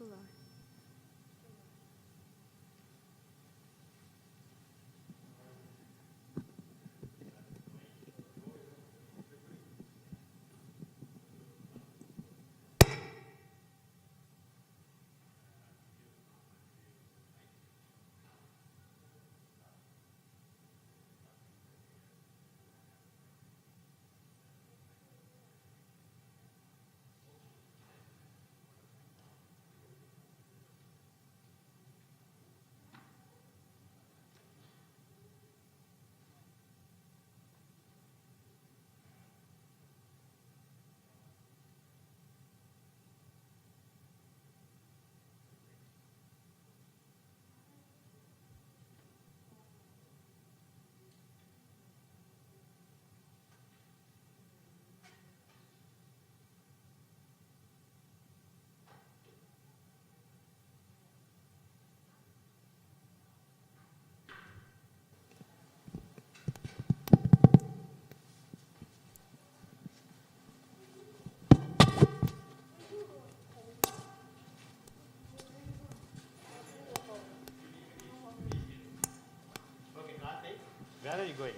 too low. Where are you going?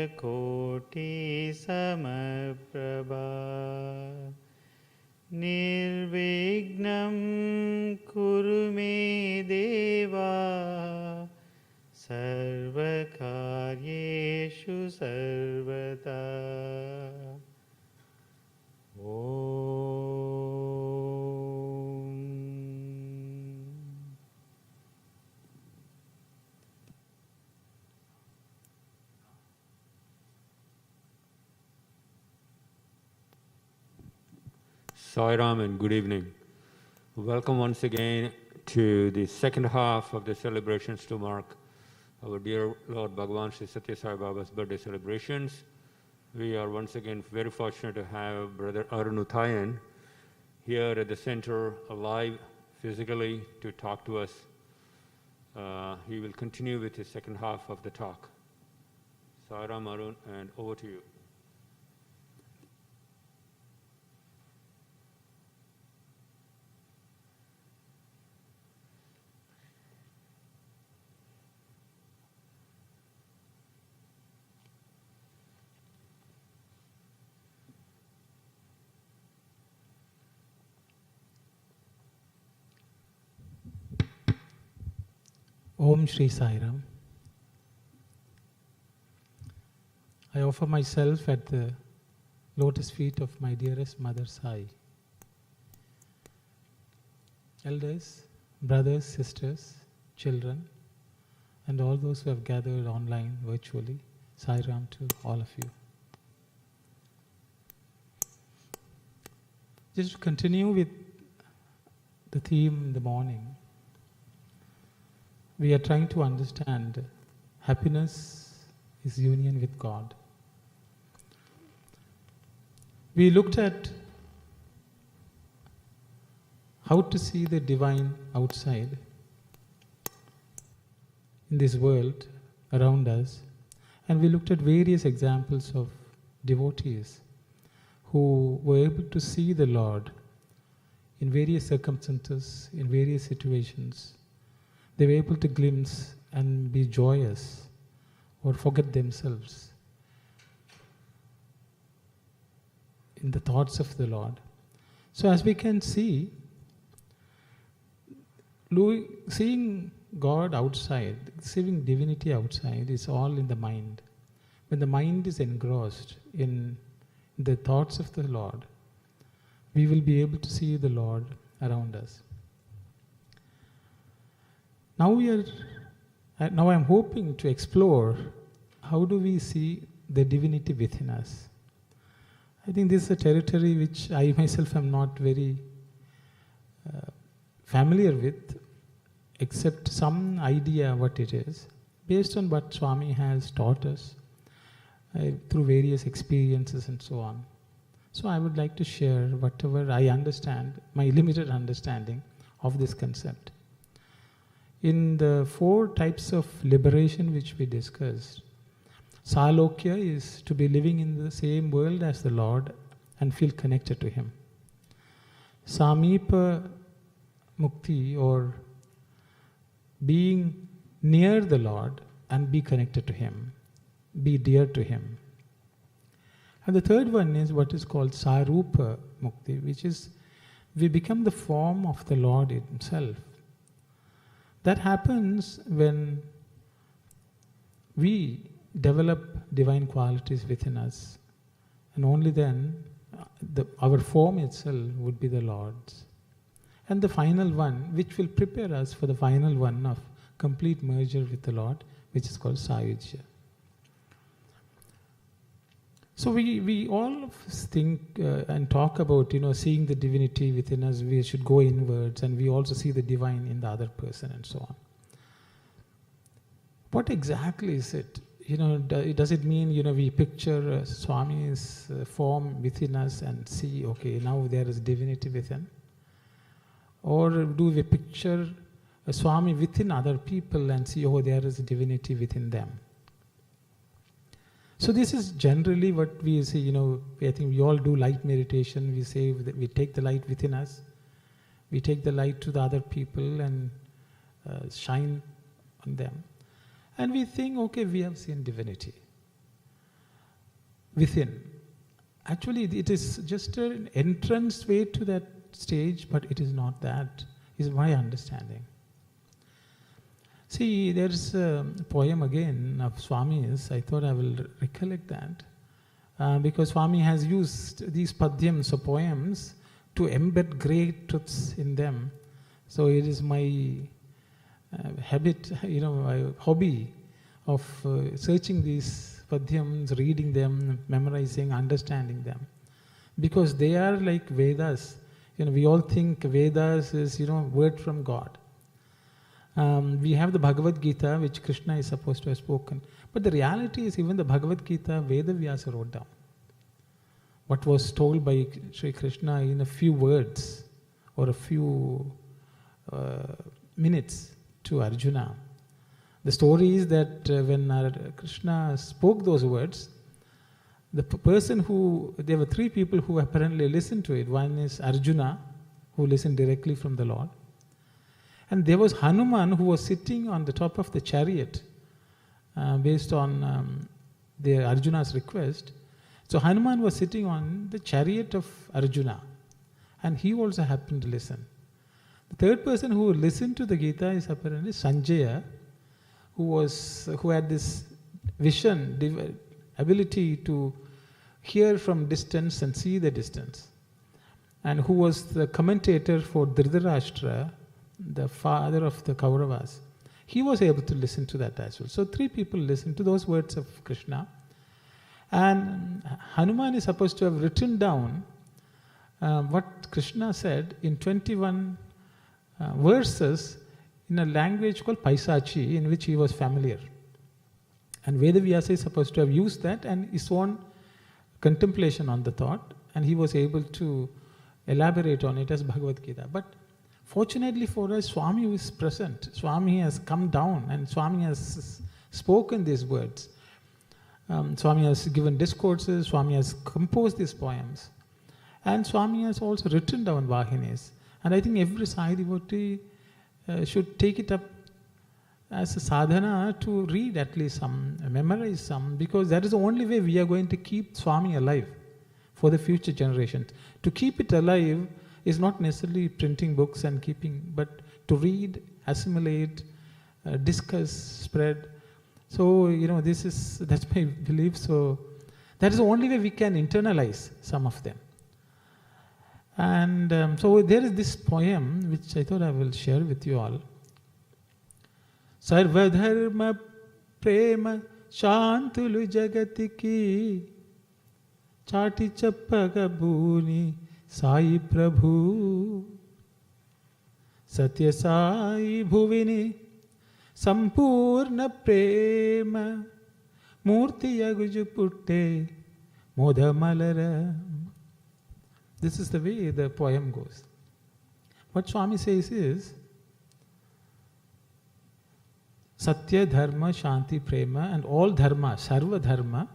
सूर्यकोटि समप्रभा निर्विघ्नं कुरु मे देवा सर्वकार्येषु सर्वदा Sai Ram and good evening. Welcome once again to the second half of the celebrations to mark our dear Lord Bhagavan Sri Satya Sai Baba's birthday celebrations. We are once again very fortunate to have Brother Arun Uttayan here at the center, alive physically, to talk to us. He will continue with his second half of the talk. Sai Ram, Arun, and over to you. Om Shri Sai Ram. I offer myself at the lotus feet of my dearest Mother Sai. Elders, brothers, sisters, children, and all those who have gathered online, virtually, Sai Ram to all of you. Just to continue with the theme in the morning, we are trying to understand happiness is union with God. We looked at how to see the divine outside in this world around us, and we looked at various examples of devotees who were able to see the Lord in various circumstances, in various situations. They were able to glimpse and be joyous or forget themselves in the thoughts of the Lord. So as we can see, seeing God outside, seeing divinity outside is all in the mind. When the mind is engrossed in the thoughts of the Lord, we will be able to see the Lord around us. Now I'm hoping to explore how do we see the divinity within us. I think this is a territory which I myself am not very familiar with, except some idea what it is, based on what Swami has taught us through various experiences and so on. So I would like to share whatever I understand, my limited understanding of this concept. In the 4 types of liberation which we discussed, Salokya is to be living in the same world as the Lord and feel connected to Him. Samipa Mukti, or being near the Lord and be connected to Him, be dear to Him. And the third one is what is called Sarupa Mukti, which is we become the form of the Lord Himself. That happens when we develop divine qualities within us, and only then our form itself would be the Lord's. And the final one, which will prepare us for the final one of complete merger with the Lord, which is called Sayujya. So we all think and talk about, seeing the divinity within us, we should go inwards, and we also see the divine in the other person and so on. What exactly is it? Does it mean, we picture Swami's form within us and see, okay, now there is divinity within? Or do we picture a Swami within other people and see, oh, there is divinity within them? So this is generally what we say, I think we all do light meditation. We say that we take the light within us, we take the light to the other people and shine on them. And we think, okay, we have seen divinity. within. Actually, it is just an entrance way to that stage, but it is not that, is my understanding. See, there's a poem again of Swami's. I thought I will recollect that. Because Swami has used these padyams or poems to embed great truths in them. So it is my habit, my hobby of searching these padyams, reading them, memorizing, understanding them. Because they are like Vedas. We all think Vedas is, word from God. We have the Bhagavad Gita, which Krishna is supposed to have spoken. But the reality is, even the Bhagavad Gita, Veda Vyasa wrote down. What was told by Sri Krishna in a few words or a few minutes to Arjuna. The story is that when Krishna spoke those words, there were three people who apparently listened to it. One is Arjuna, who listened directly from the Lord. And there was Hanuman, who was sitting on the top of the chariot based on Arjuna's request. So Hanuman was sitting on the chariot of Arjuna, and he also happened to listen. The third person who listened to the Gita is apparently Sanjaya, who had this vision, ability to hear from distance and see the distance, and who was the commentator for Dhritarashtra, the father of the Kauravas. He was able to listen to that as well. So three people listened to those words of Krishna. And Hanuman is supposed to have written down what Krishna said in 21 verses in a language called Paisachi, in which he was familiar. And Vedavyasa is supposed to have used that and his own contemplation on the thought, and he was able to elaborate on it as Bhagavad Gita. But fortunately for us, Swami is present. Swami has come down and Swami has spoken these words. Swami has given discourses, Swami has composed these poems, and Swami has also written down Vahinis. And I think every Sai devotee should take it up as a sadhana to read at least some, memorize some, because that is the only way we are going to keep Swami alive for the future generations. To keep it alive is not necessarily printing books and keeping, but to read, assimilate, discuss, spread. So, that's my belief. So, that is the only way we can internalize some of them. And so there is this poem which I thought I will share with you all. Sarvadharma prema shantulu jagatiki chati chappaga bhuni Sai Prabhu Satya Sai Bhuvini Sampurna Prema Murti Yaguju Putte Modha Malara. This is the way the poem goes. What Swami says is Satya, Dharma, Shanti, Prema, and all Dharma, Sarva Dharma,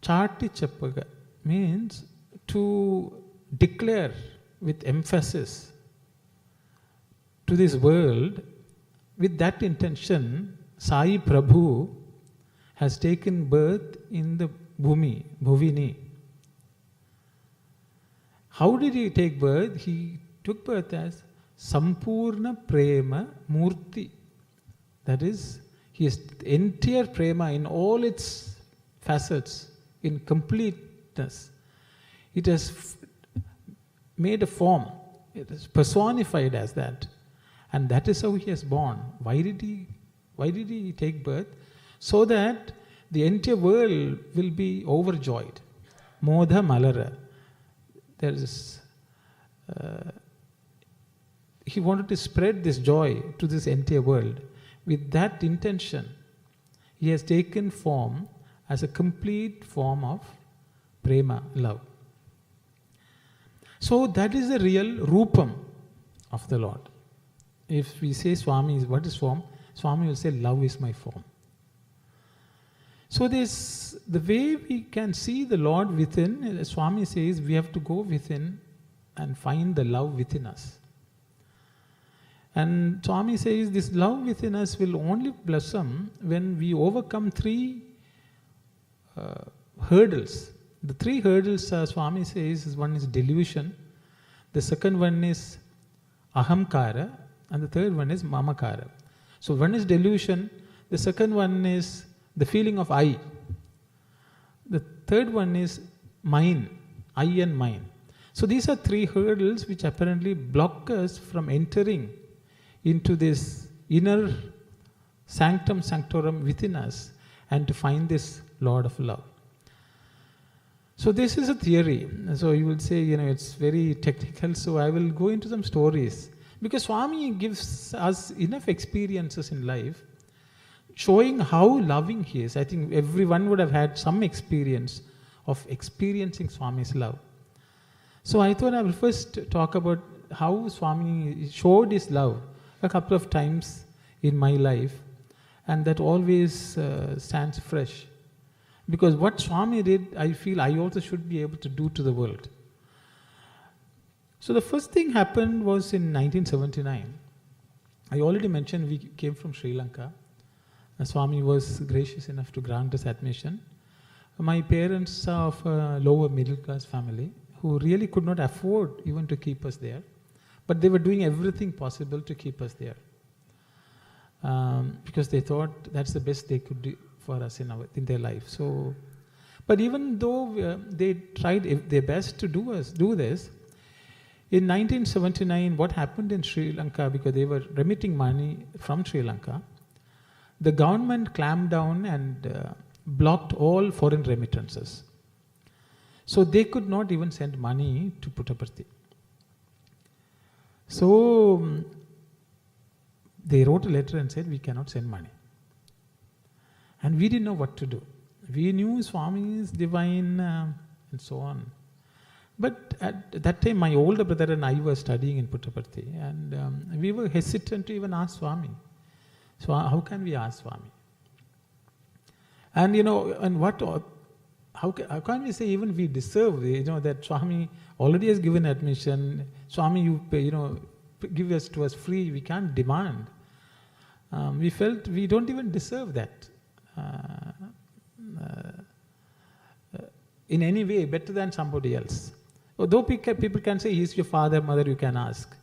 Chati Chappaga means to declare with emphasis to this world. With that intention, Sai Prabhu has taken birth in the Bhumi, Bhuvini. How did he take birth? He took birth as Sampurna Prema Murti. That is, he is entire Prema in all its facets, in completeness. It has made a form. It is personified as that. And that is how he has born. Why did he take birth? So that the entire world will be overjoyed. Modha Malara. There is, he wanted to spread this joy to this entire world. With that intention, he has taken form as a complete form of prema, love. So that is the real rupam of the Lord. If we say Swami, what is form? Swami will say, love is my form. So the way we can see the Lord within, Swami says, we have to go within and find the love within us. And Swami says this love within us will only blossom when we overcome three hurdles. The 3 hurdles Swami says is, one is delusion, the second one is ahamkara, and the third one is mamakara. So one is delusion, the second one is the feeling of I. The third one is mine, I and mine. So these are 3 hurdles which apparently block us from entering into this inner sanctum sanctorum within us and to find this Lord of love. So this is a theory. So you will say, it's very technical, so I will go into some stories. Because Swami gives us enough experiences in life showing how loving he is. I think everyone would have had some experience of experiencing Swami's love. So I thought I will first talk about how Swami showed his love a couple of times in my life, and that always stands fresh. Because what Swami did, I feel I also should be able to do to the world. So the first thing happened was in 1979. I already mentioned we came from Sri Lanka. Swami was gracious enough to grant us admission. My parents are of a lower middle class family who really could not afford even to keep us there. But they were doing everything possible to keep us there. Because they thought that's the best they could do for us in their life. So, but even though they tried their best to do this, in 1979, what happened in Sri Lanka, because they were remitting money from Sri Lanka, the government clamped down and blocked all foreign remittances. So they could not even send money to Puttaparthi. So they wrote a letter and said, we cannot send money. And we didn't know what to do. We knew Swami is divine and so on. But at that time, my older brother and I were studying in Puttaparthi, and we were hesitant to even ask Swami. So how can we ask Swami? And how can we say even we deserve, that Swami already has given admission, Swami, you give us to us free, we can't demand. We felt we don't even deserve that. In any way, better than somebody else. Although people can say, he's your father, mother, you can ask.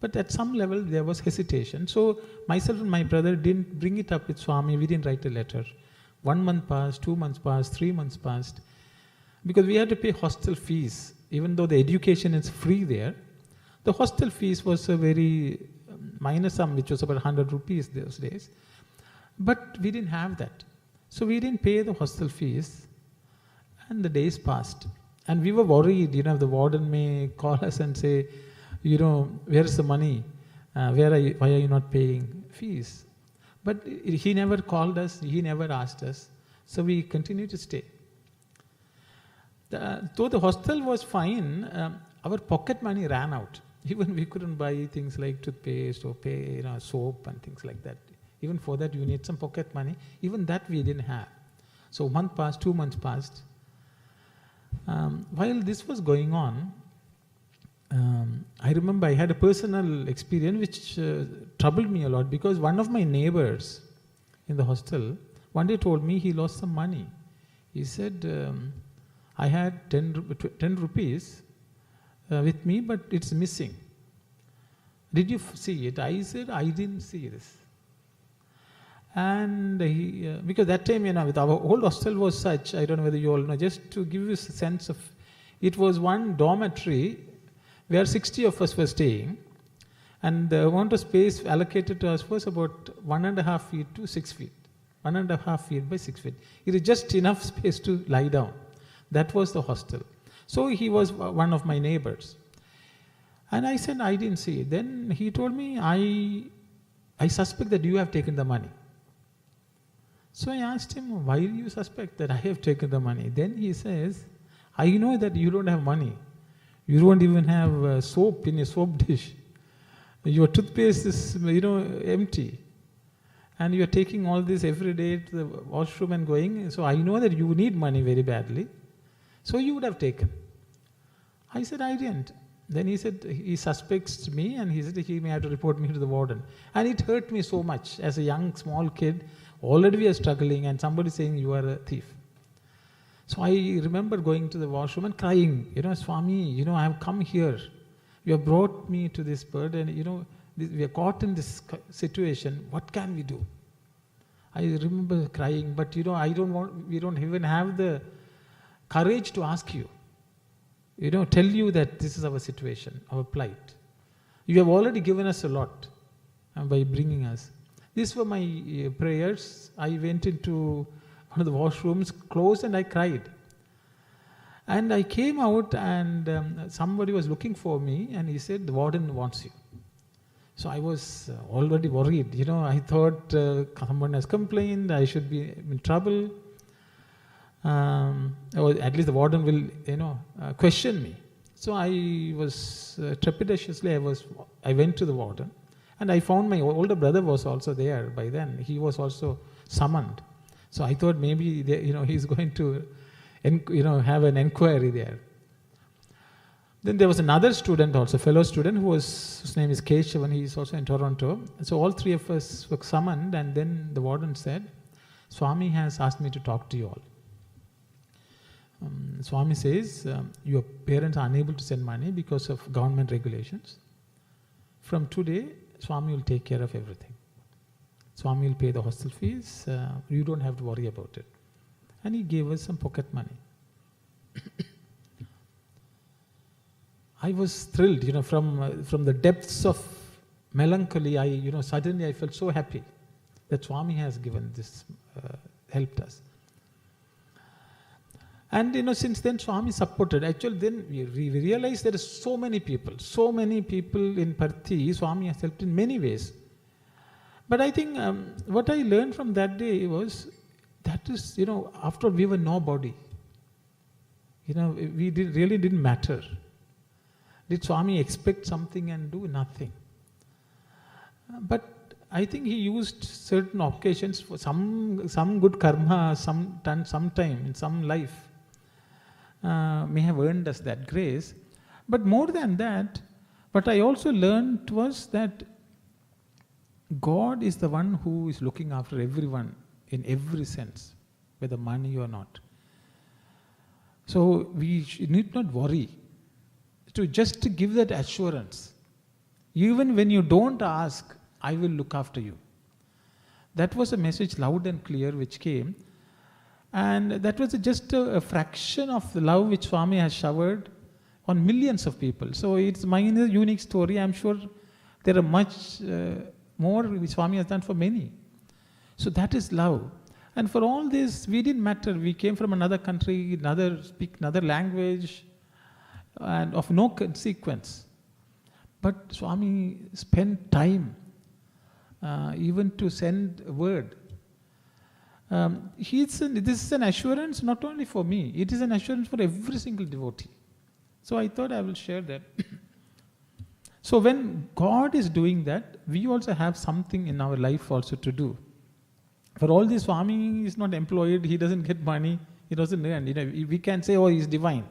But at some level, there was hesitation. So myself and my brother didn't bring it up with Swami. We didn't write a letter. 1 month passed, 2 months passed, 3 months passed. Because we had to pay hostel fees. Even though the education is free there, the hostel fees was a very minor sum, which was about 100 rupees those days. But we didn't have that. So we didn't pay the hostel fees. And the days passed. And we were worried, the warden may call us and say, where is the money? Why are you not paying fees? But he never called us, he never asked us. So we continued to stay. Though the hostel was fine, our pocket money ran out. Even we couldn't buy things like toothpaste or pay, soap and things like that. Even for that, you need some pocket money. Even that we didn't have. So 1 month passed, 2 months passed. While this was going on, I remember I had a personal experience which troubled me a lot, because one of my neighbors in the hostel one day told me he lost some money. He said, I had 10 rupees with me, but it's missing. Did you see it? I said, I didn't see this. And he, because that time, with our old hostel was such, I don't know whether you all know, just to give you a sense of, it was one dormitory where 60 of us were staying, and the amount of space allocated to us was about 1.5 feet to 6 feet. 1.5 feet by 6 feet. It is just enough space to lie down. That was the hostel. So he was one of my neighbors. And I said, I didn't see it. Then he told me, I suspect that you have taken the money. So I asked him, why do you suspect that I have taken the money? Then he says, I know that you don't have money. You don't even have soap in your soap dish. Your toothpaste is, empty. And you are taking all this every day to the washroom and going. So I know that you need money very badly. So you would have taken. I said, I didn't. Then he said, he suspects me, and he said he may have to report me to the warden. And it hurt me so much. As a young, small kid, already we are struggling, and somebody saying you are a thief. So I remember going to the washroom and crying, Swami, I have come here. You have brought me to this burden, we are caught in this situation. What can we do? I remember crying, but we don't even have the courage to ask you. Tell you that this is our situation, our plight. You have already given us a lot by bringing us. These were my prayers. I went into one of the washrooms, closed, and I cried. And I came out, and somebody was looking for me, and he said, the warden wants you. So I was already worried. I thought someone has complained, I should be in trouble. Or at least the warden will, question me. So I was trepidatiously, I went to the warden, and I found my older brother was also there by then. He was also summoned. So I thought maybe he's going to have an enquiry there. Then there was another student also, fellow student, whose name is Keshavan. He is also in Toronto. So all three of us were summoned, and then the warden said, Swami has asked me to talk to you all. Swami says, your parents are unable to send money because of government regulations. From today, Swami will take care of everything. Swami will pay the hostel fees. You don't have to worry about it. And he gave us some pocket money. I was thrilled, from the depths of melancholy. Suddenly I felt so happy that Swami has given this, helped us. And since then Swami supported. Actually, then we realized there are so many people in Parthi. Swami has helped in many ways. But I think what I learned from that day was, that is, after we were nobody. We really didn't matter. Did Swami expect something and do nothing? But I think he used certain occasions for some good karma, sometime in some life. May have earned us that grace. But more than that, what I also learned was that God is the one who is looking after everyone in every sense, whether money or not. So we need not worry. Just to give that assurance. Even when you don't ask, I will look after you. That was a message loud and clear which came. And that was just a fraction of the love which Swami has showered on millions of people. So it's my unique story. I'm sure there are much more which Swami has done for many. So that is love. And for all this, we didn't matter. We came from another country, speak another language, and of no consequence. But Swami spent time even to send a word. This is an assurance not only for me, it is an assurance for every single devotee. So I thought I will share that. So when God is doing that, we also have something in our life also to do. For all this, Swami is not employed, he doesn't get money, he doesn't earn. We can say, oh, he's divine.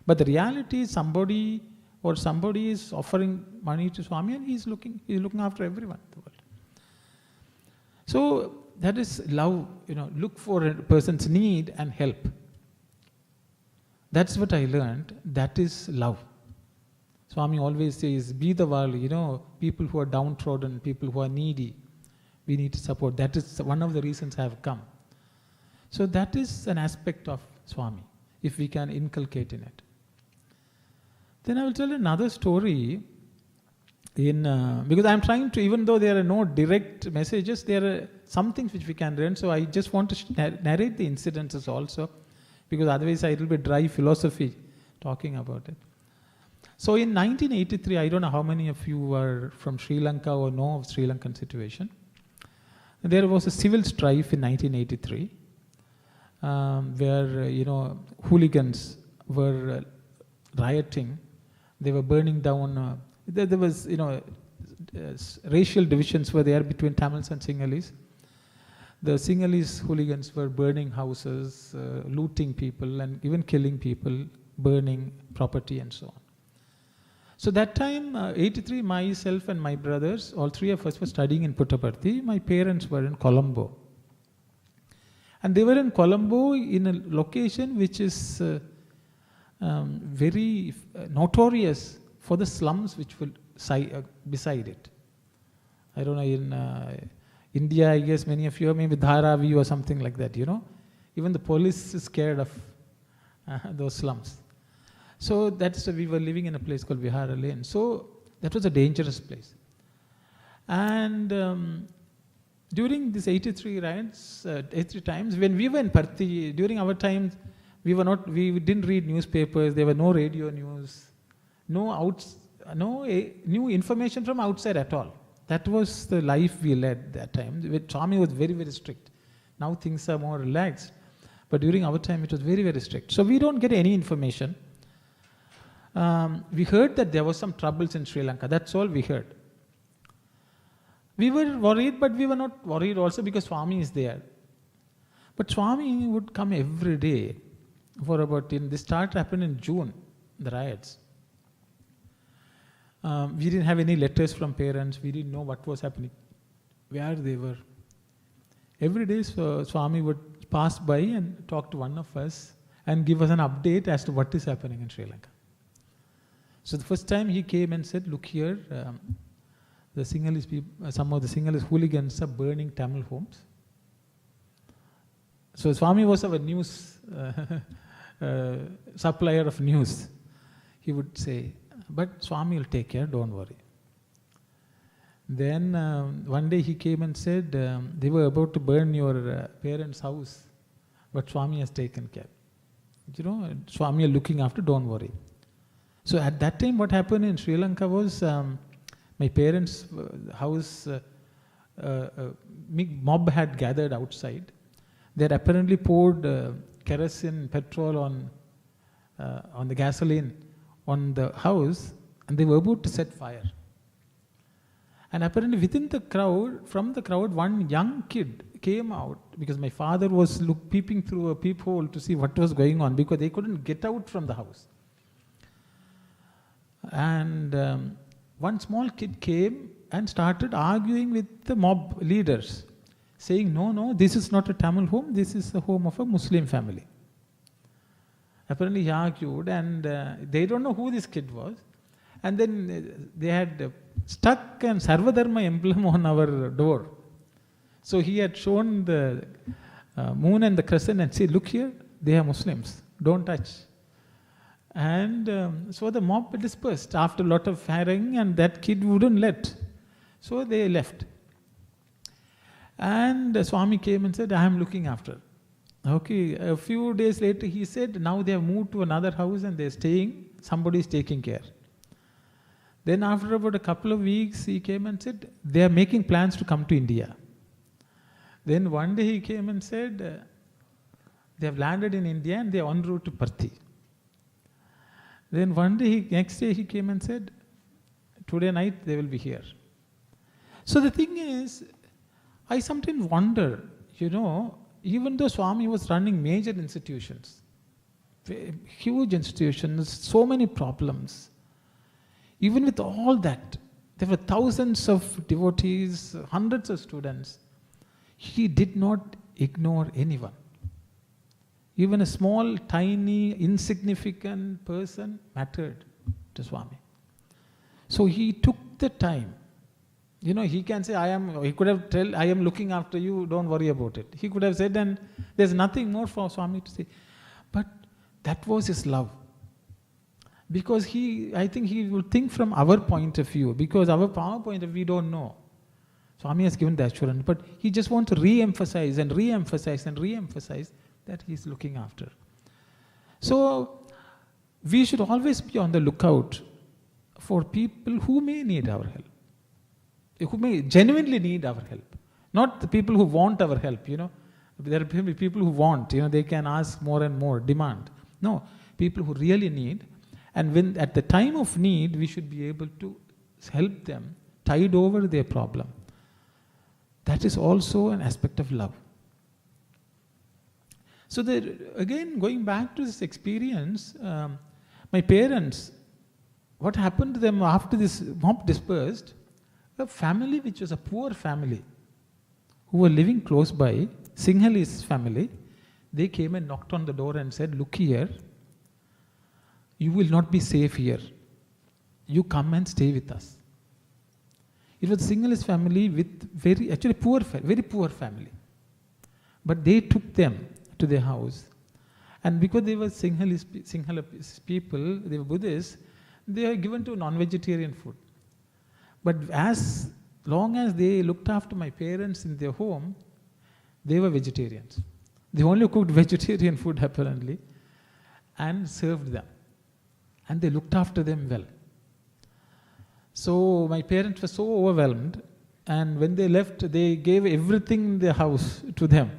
But the reality is somebody is offering money to Swami, and he's looking after everyone in the world. So that is love, look for a person's need and help. That's what I learned. That is love. Swami always says, be the world, people who are downtrodden, people who are needy, we need to support. That is one of the reasons I have come. So that is an aspect of Swami, if we can inculcate in it. Then I will tell another story, because I am trying to, even though there are no direct messages, there are some things which we can learn. So I just want to narrate the incidences also, because otherwise it will be dry philosophy talking about it. So in 1983, I don't know how many of you were from Sri Lanka or know of Sri Lankan situation. There was a civil strife in 1983, where hooligans were rioting. They were burning down. There was racial divisions were there between Tamils and Sinhalese. The Sinhalese hooligans were burning houses, looting people, and even killing people, burning property, and so on. So that time, 83, myself and my brothers, all three of us were studying in Puttaparthi. My parents were in Colombo. And they were in Colombo in a location which is very notorious for the slums which were beside it. I don't know, in India, I guess many of you are maybe Dharavi or something like that, you know. Even the police is scared of those slums. So we were living in a place called Vihara Lane. So that was a dangerous place. And during these 83 riots, 83 times, when we were in Parthi, during our times, we didn't read newspapers, there were no radio news, no new information from outside at all. That was the life we led that time. Swami was very, very strict. Now things are more relaxed. But during our time, it was very, very strict. So we don't get any information. We heard that there was some troubles in Sri Lanka. That's all we heard. We were worried, but we were not worried also because Swami is there. But Swami would come every day for this start happened in June, the riots. We didn't have any letters from parents. We didn't know what was happening, where they were. Every day, Swami would pass by and talk to one of us and give us an update as to what is happening in Sri Lanka. So the first time he came and said, look here, the Sinhalese people, some of the Sinhalese hooligans are burning Tamil homes. So Swami was our news supplier of news. He would say, but Swami will take care, don't worry. Then one day he came and said, they were about to burn your parents' house, but Swami has taken care. You know, Swami are looking after, don't worry. So at that time what happened in Sri Lanka was, my parents' house, mob had gathered outside. They had apparently poured kerosene, petrol on the gasoline on the house, and they were about to set fire. And apparently within the crowd, from the crowd, one young kid came out, because my father was peeping through a peephole to see what was going on, because they couldn't get out from the house. And one small kid came and started arguing with the mob leaders, saying, no, this is not a Tamil home, this is the home of a Muslim family. Apparently he argued, and they don't know who this kid was. And then they had stuck an Sarvadharma emblem on our door. So he had shown the moon and the crescent and said, look here, they are Muslims, don't touch. And so the mob dispersed after a lot of firing, and that kid wouldn't let. So they left. And Swami came and said, I am looking after. Okay, a few days later he said, now they have moved to another house and they're staying, somebody is taking care. Then after about a couple of weeks he came and said, they are making plans to come to India. Then one day he came and said, they have landed in India and they are en route to Parthi. Then one day, next day he came and said, today night they will be here. So the thing is, I sometimes wonder, you know, even though Swami was running major institutions, huge institutions, so many problems, even with all that, there were thousands of devotees, hundreds of students, he did not ignore anyone. Even a small, tiny, insignificant person mattered to Swami. So he took the time. You know, he can say, he could have told, I am looking after you, don't worry about it. He could have said, and there's nothing more for Swami to say. But that was his love. Because I think he will think from our point of view, because our point of view, we don't know. Swami has given the assurance, but he just wants to re-emphasize and re-emphasize and re-emphasize that he is looking after. So, we should always be on the lookout for people who may need our help, who may genuinely need our help. Not the people who want our help, you know. There are people who want, you know, they can ask more and more, demand. No, people who really need. And when at the time of need, we should be able to help them tide over their problem. That is also an aspect of love. So again, going back to this experience, my parents, what happened to them after this mob dispersed, a family which was a poor family, who were living close by, Sinhalese family. They came and knocked on the door and said, "Look here, you will not be safe here. You come and stay with us." It was a Sinhalese family with very poor family. But they took them to their house. And because they were Sinhalese people, they were Buddhists, they are given to non-vegetarian food. But as long as they looked after my parents in their home, they were vegetarians. They only cooked vegetarian food apparently and served them. And they looked after them well. So my parents were so overwhelmed, and when they left, they gave everything in their house to them.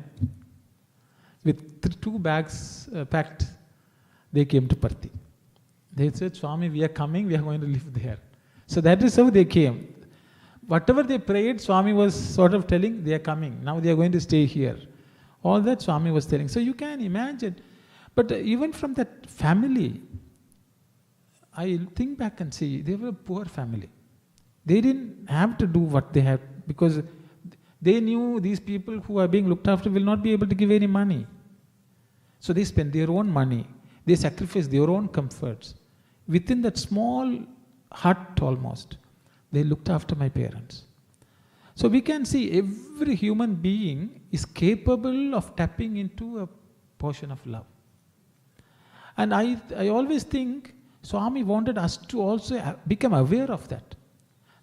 With 2 bags packed, they came to Parthi. They said, "Swami, we are coming, we are going to live there." So that is how they came. Whatever they prayed, Swami was sort of telling, they are coming. Now they are going to stay here. All that Swami was telling. So you can imagine. But even from that family, I think back and see, they were a poor family. They didn't have to do what they had, because they knew these people who are being looked after will not be able to give any money. So they spent their own money. They sacrificed their own comforts. Within that small hut almost, they looked after my parents. So we can see every human being is capable of tapping into a portion of love. And I always think Swami wanted us to also become aware of that.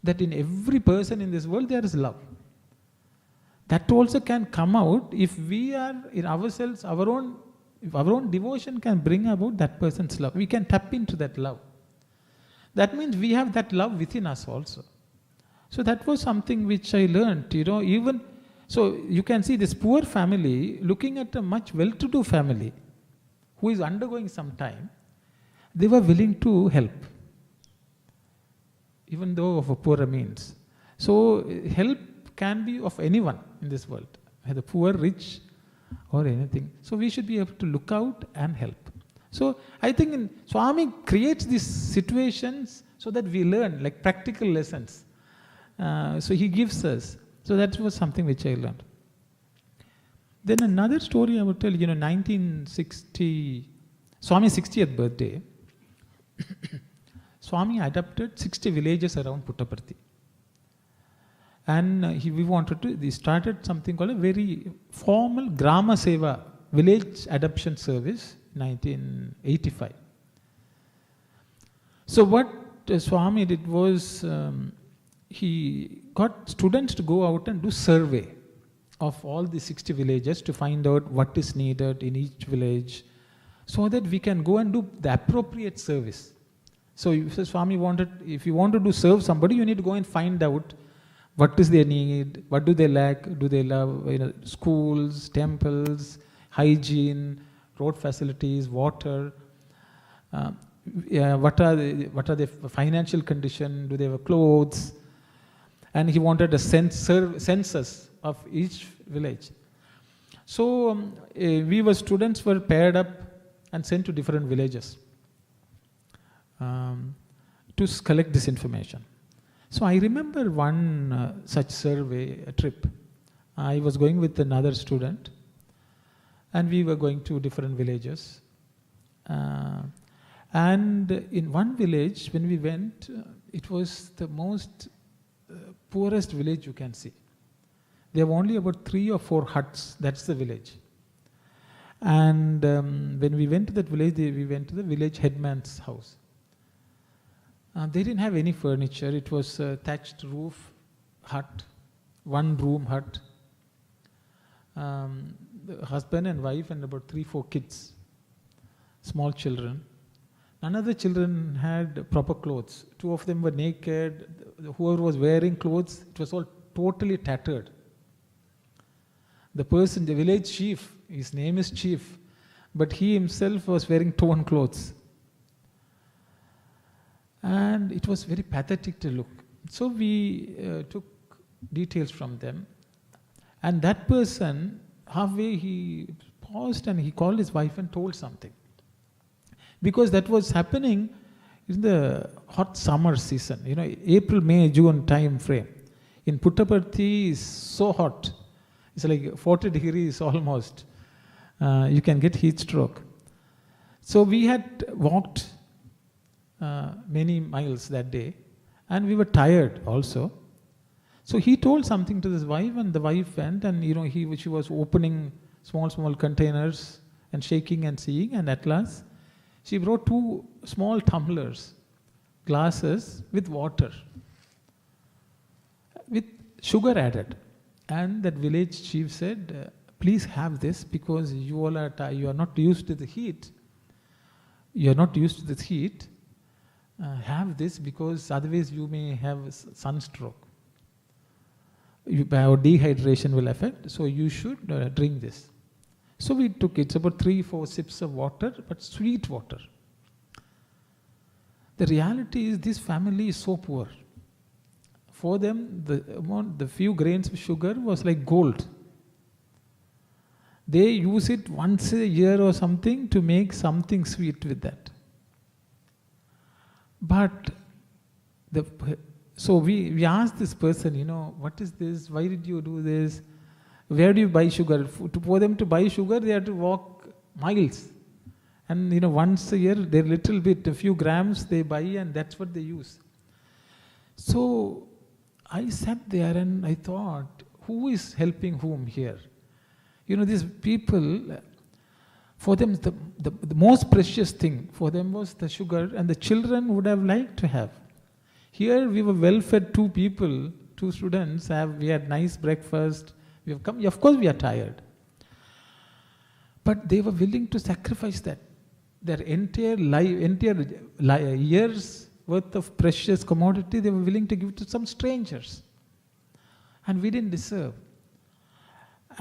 That in every person in this world there is love. That also can come out if we are in ourselves, if our own devotion can bring about that person's love. We can tap into that love. That means we have that love within us also. So that was something which I learned, even, so you can see this poor family looking at a much well-to-do family who is undergoing some time, they were willing to help, even though of a poorer means. So help can be of anyone in this world, whether poor, rich, or anything. So we should be able to look out and help. So I think Swami creates these situations so that we learn, like practical lessons. So he gives us. So that was something which I learned. Then another story I would tell, 1960, Swami's 60th birthday, Swami adopted 60 villages around Puttaparthi. And we started something called a very formal Grama Seva, village adoption service, 1985. So what Swami did was, he got students to go out and do survey of all the 60 villages to find out what is needed in each village, so that we can go and do the appropriate service. So Swami wanted, if you want to serve somebody, you need to go and find out what is their need, what do they lack, do they love schools, temples, hygiene, road facilities, water, what are their financial condition, do they have clothes, and he wanted a census of each village. So students were paired up and sent to different villages to collect this information. So I remember one such survey trip. I was going with another student, and we were going to different villages. And in one village, when we went, it was the most poorest village you can see. There were only about 3 or 4 huts. That's the village. And when we went to that village, we went to the village headman's house. They didn't have any furniture. It was a thatched roof hut, 1-room hut. The husband and wife and about 3-4 kids, small children. None of the children had proper clothes. 2 of them were naked. Whoever was wearing clothes, it was all totally tattered. The village chief, his name is Chief, but he himself was wearing torn clothes. And it was very pathetic to look. So we took details from them. And that person, halfway he paused and he called his wife and told something. Because that was happening in the hot summer season, April, May, June time frame. In Puttaparthi is so hot. It's like 40 degrees almost. You can get heat stroke. So we had walked many miles that day, and we were tired also. So he told something to his wife, and the wife went, and she was opening small containers and shaking and seeing, and at last she brought 2 small tumblers, glasses with water, with sugar added. And that village chief said, please have this, because you are not used to the heat. You are not used to this heat. Have this, because otherwise you may have sunstroke. Or dehydration will affect, so you should drink this. So we took it. It's about 3-4 sips of water, but sweet water. The reality is this family is so poor. For them, the few grains of sugar was like gold. They use it once a year or something to make something sweet with that. But so we asked this person, what is this? Why did you do this? Where do you buy sugar? For them to buy sugar, they have to walk miles. And once a year, they're little bit, a few grams they buy, and that's what they use. So I sat there and I thought, who is helping whom here? These people, for them, the most precious thing for them was the sugar, and the children would have liked to have. Here we were well-fed 2 people, 2 students, we had nice breakfast, we have come, of course we are tired. But they were willing to sacrifice that. Their entire years worth of precious commodity, they were willing to give to some strangers. And we didn't deserve.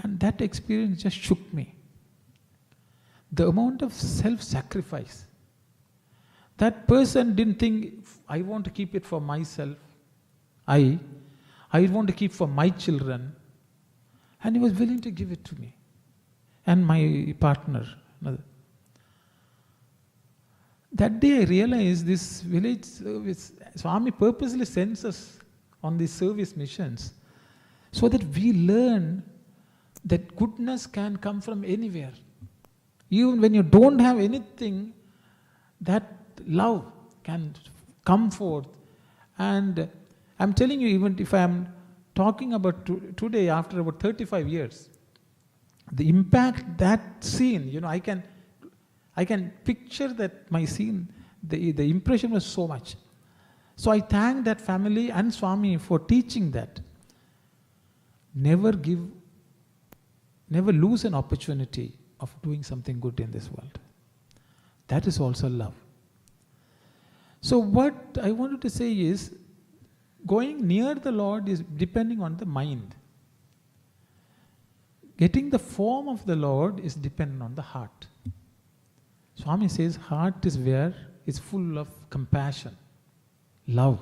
And that experience just shook me. The amount of self-sacrifice. That person didn't think, I want to keep it for myself. I want to keep for my children. And he was willing to give it to me. And my partner. That day I realized this village service, Swami purposely sends us on these service missions so that we learn that goodness can come from anywhere. Even when you don't have anything, that love can come forth. And I'm telling you, even if I'm talking about today after about 35 years, the impact that scene, I can picture that my scene, the impression was so much. So I thank that family and Swami for teaching that. Never lose an opportunity of doing something good in this world. That is also love. So what I wanted to say is, going near the Lord is depending on the mind. Getting the form of the Lord is dependent on the heart. Swami says heart is where it's full of compassion, love.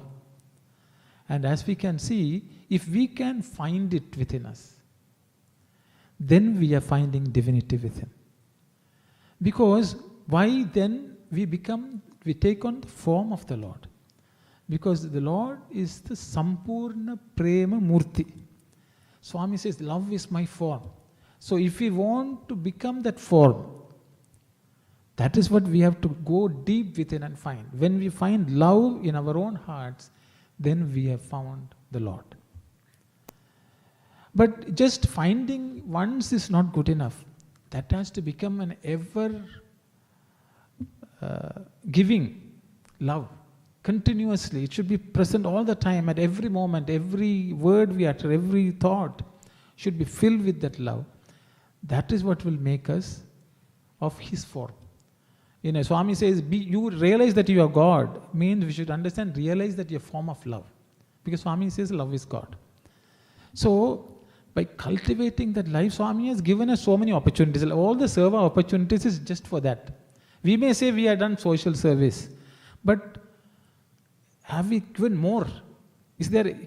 And as we can see, if we can find it within us, then we are finding divinity within. Because why then we take on the form of the Lord? Because the Lord is the Sampurna Prema Murti. Swami says, love is my form. So if we want to become that form, that is what we have to go deep within and find. When we find love in our own hearts, then we have found the Lord. But just finding once is not good enough. That has to become an ever giving love. Continuously. It should be present all the time, at every moment, every word we utter, every thought should be filled with that love. That is what will make us of His form. Swami says, you realize that you are God, means we should realize that you are a form of love. Because Swami says love is God. So, by cultivating that life, Swami has given us so many opportunities. All the server opportunities is just for that. We may say we have done social service, but have we given more?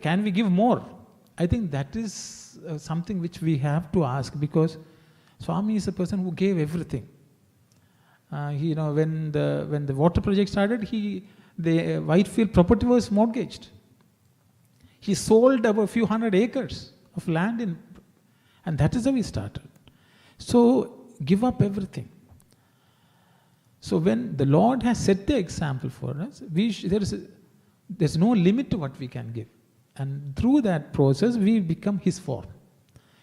Can we give more? I think that is something which we have to ask, because Swami is a person who gave everything. When the water project started, the Whitefield property was mortgaged. He sold about a few hundred acres of land And that is how we started. So give up everything. So when the Lord has set the example for us, there's no limit to what we can give. And through that process, we become His form.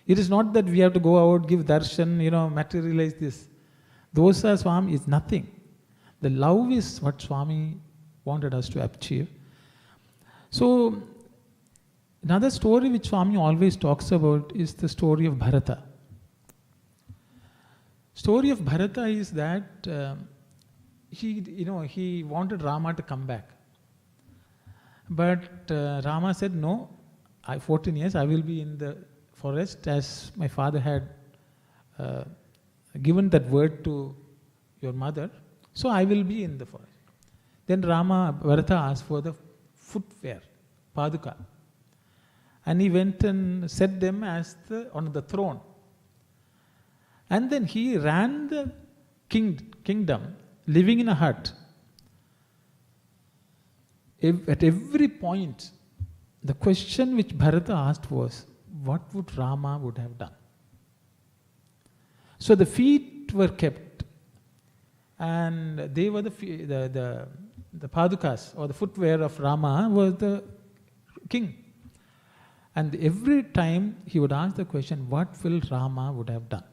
It is not that we have to go out, give darshan, materialize this. Dosa Swami is nothing. The love is what Swami wanted us to achieve. So, another story which Swami always talks about is the story of Bharata. Story of Bharata is that he wanted Rama to come back. But Rama said, no, 14 years I will be in the forest as my father had given that word to your mother. So I will be in the forest. Then Bharata asked for the footwear, paduka. And he went and set them on the throne. And then he ran the kingdom, living in a hut. At every point, the question which Bharata asked was, what would Rama would have done? So the feet were kept, and they were the padukas, or the footwear of Rama was the king. And every time he would ask the question, what will Rama would have done?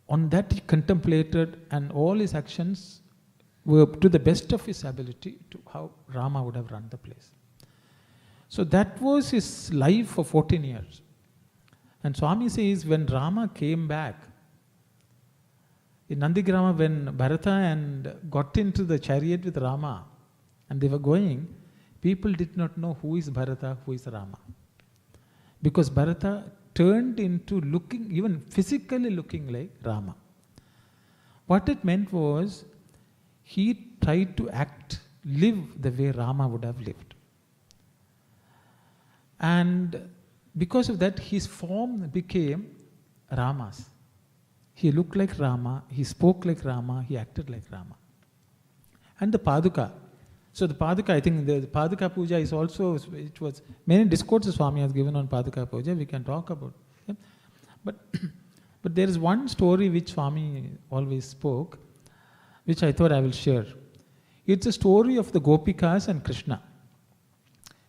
On that he contemplated, and all his actions were to the best of his ability to how Rama would have run the place. So that was his life for 14 years. And Swami says when Rama came back, in Nandigrama, when Bharata got into the chariot with Rama and they were going, people did not know who is Bharata, who is Rama. Because Bharata turned into looking, even physically looking like Rama. What it meant was, he tried to live the way Rama would have lived. And because of that, his form became Rama's. He looked like Rama, he spoke like Rama, he acted like Rama. And the Paduka. So the Paduka, I think the Paduka Puja is also, it was, many discourses Swami has given on Paduka Puja, we can talk about it. But there is one story which Swami always spoke, which I thought I will share. It's a story of the Gopikas and Krishna.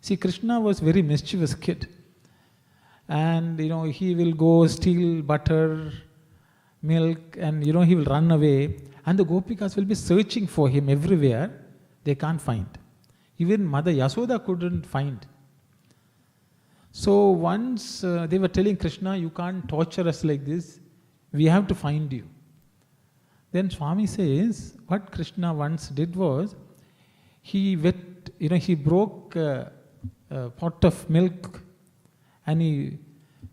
See, Krishna was a very mischievous kid. And, he will go steal butter, milk, and, he will run away. And the Gopikas will be searching for him everywhere. They can't find. Even Mother Yasoda couldn't find. So once they were telling Krishna, you can't torture us like this. We have to find you. Then Swami says, what Krishna once did was, he broke a pot of milk and he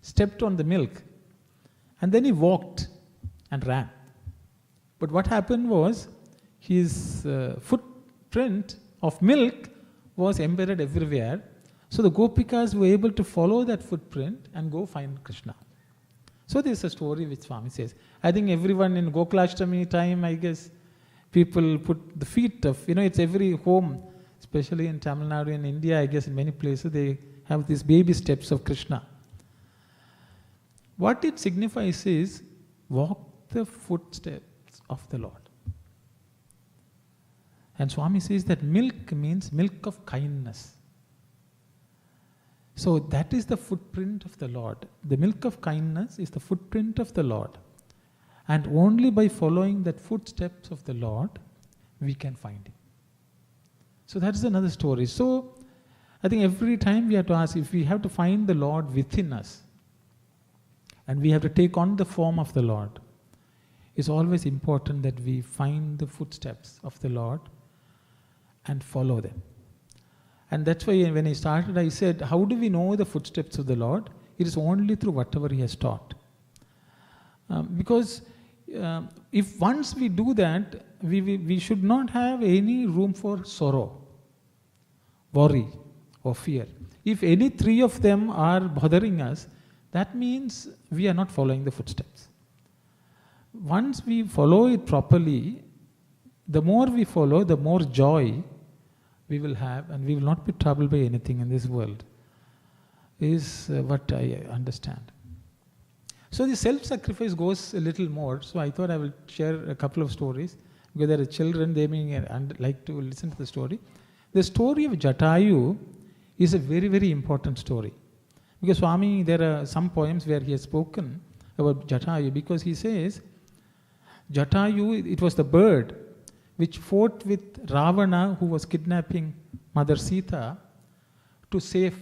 stepped on the milk. And then he walked and ran. But what happened was, his footprint of milk was embedded everywhere. So the Gopikas were able to follow that footprint and go find Krishna. So this is a story which Swami says. I think everyone in Gokulashtami time, I guess, people put the feet of, it's every home, especially in Tamil Nadu and India, I guess in many places, they have these baby steps of Krishna. What it signifies is, walk the footsteps of the Lord. And Swami says that milk means milk of kindness. So that is the footprint of the Lord. The milk of kindness is the footprint of the Lord. And only by following that footsteps of the Lord, we can find Him. So that is another story. So I think every time we have to ask, if we have to find the Lord within us, and we have to take on the form of the Lord, it's always important that we find the footsteps of the Lord and follow them. And that's why when I started, I said, how do we know the footsteps of the Lord? It is only through whatever He has taught. Because if once we do that, we should not have any room for sorrow, worry, or fear. If any three of them are bothering us, that means we are not following the footsteps. Once we follow it properly, the more we follow, the more joy we will have, and we will not be troubled by anything in this world, is what I understand. So the self-sacrifice goes a little more. So I thought I will share a couple of stories because there are children, they may like to listen to the story. The story of Jatayu is a very, very important story. Because Swami, there are some poems where he has spoken about Jatayu, because he says, Jatayu, it was the bird which fought with Ravana, who was kidnapping Mother Sita, to save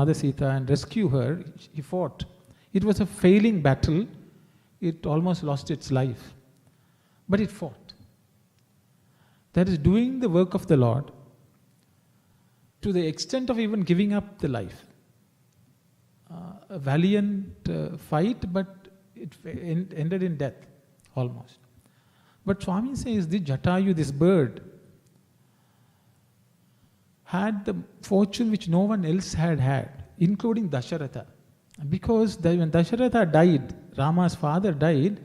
Mother Sita and rescue her. He fought. It was a failing battle. It almost lost its life. But it fought. That is doing the work of the Lord to the extent of even giving up the life. A valiant fight, but it ended in death, almost. But Swami says, the Jatayu, this bird, had the fortune which no one else had, including Dasharatha. Because when Dasharatha died, Rama's father died,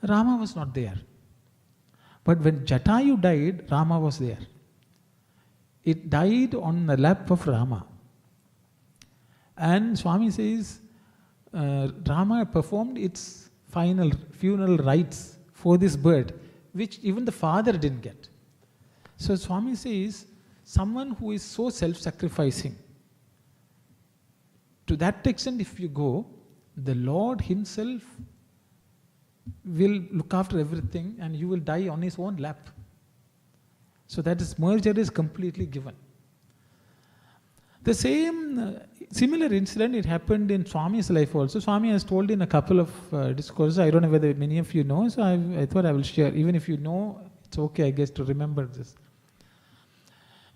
Rama was not there. But when Jatayu died, Rama was there. It died on the lap of Rama. And Swami says, Rama performed its final funeral rites for this bird, which even the father didn't get. So Swami says, someone who is so self-sacrificing, to that extent if you go, the Lord himself will look after everything and you will die on his own lap. So that is, merger is completely given. The same similar incident, it happened in Swami's life also. Swami has told in a couple of discourses. I don't know whether many of you know, so I thought I will share. Even if you know, it's okay, I guess, to remember this.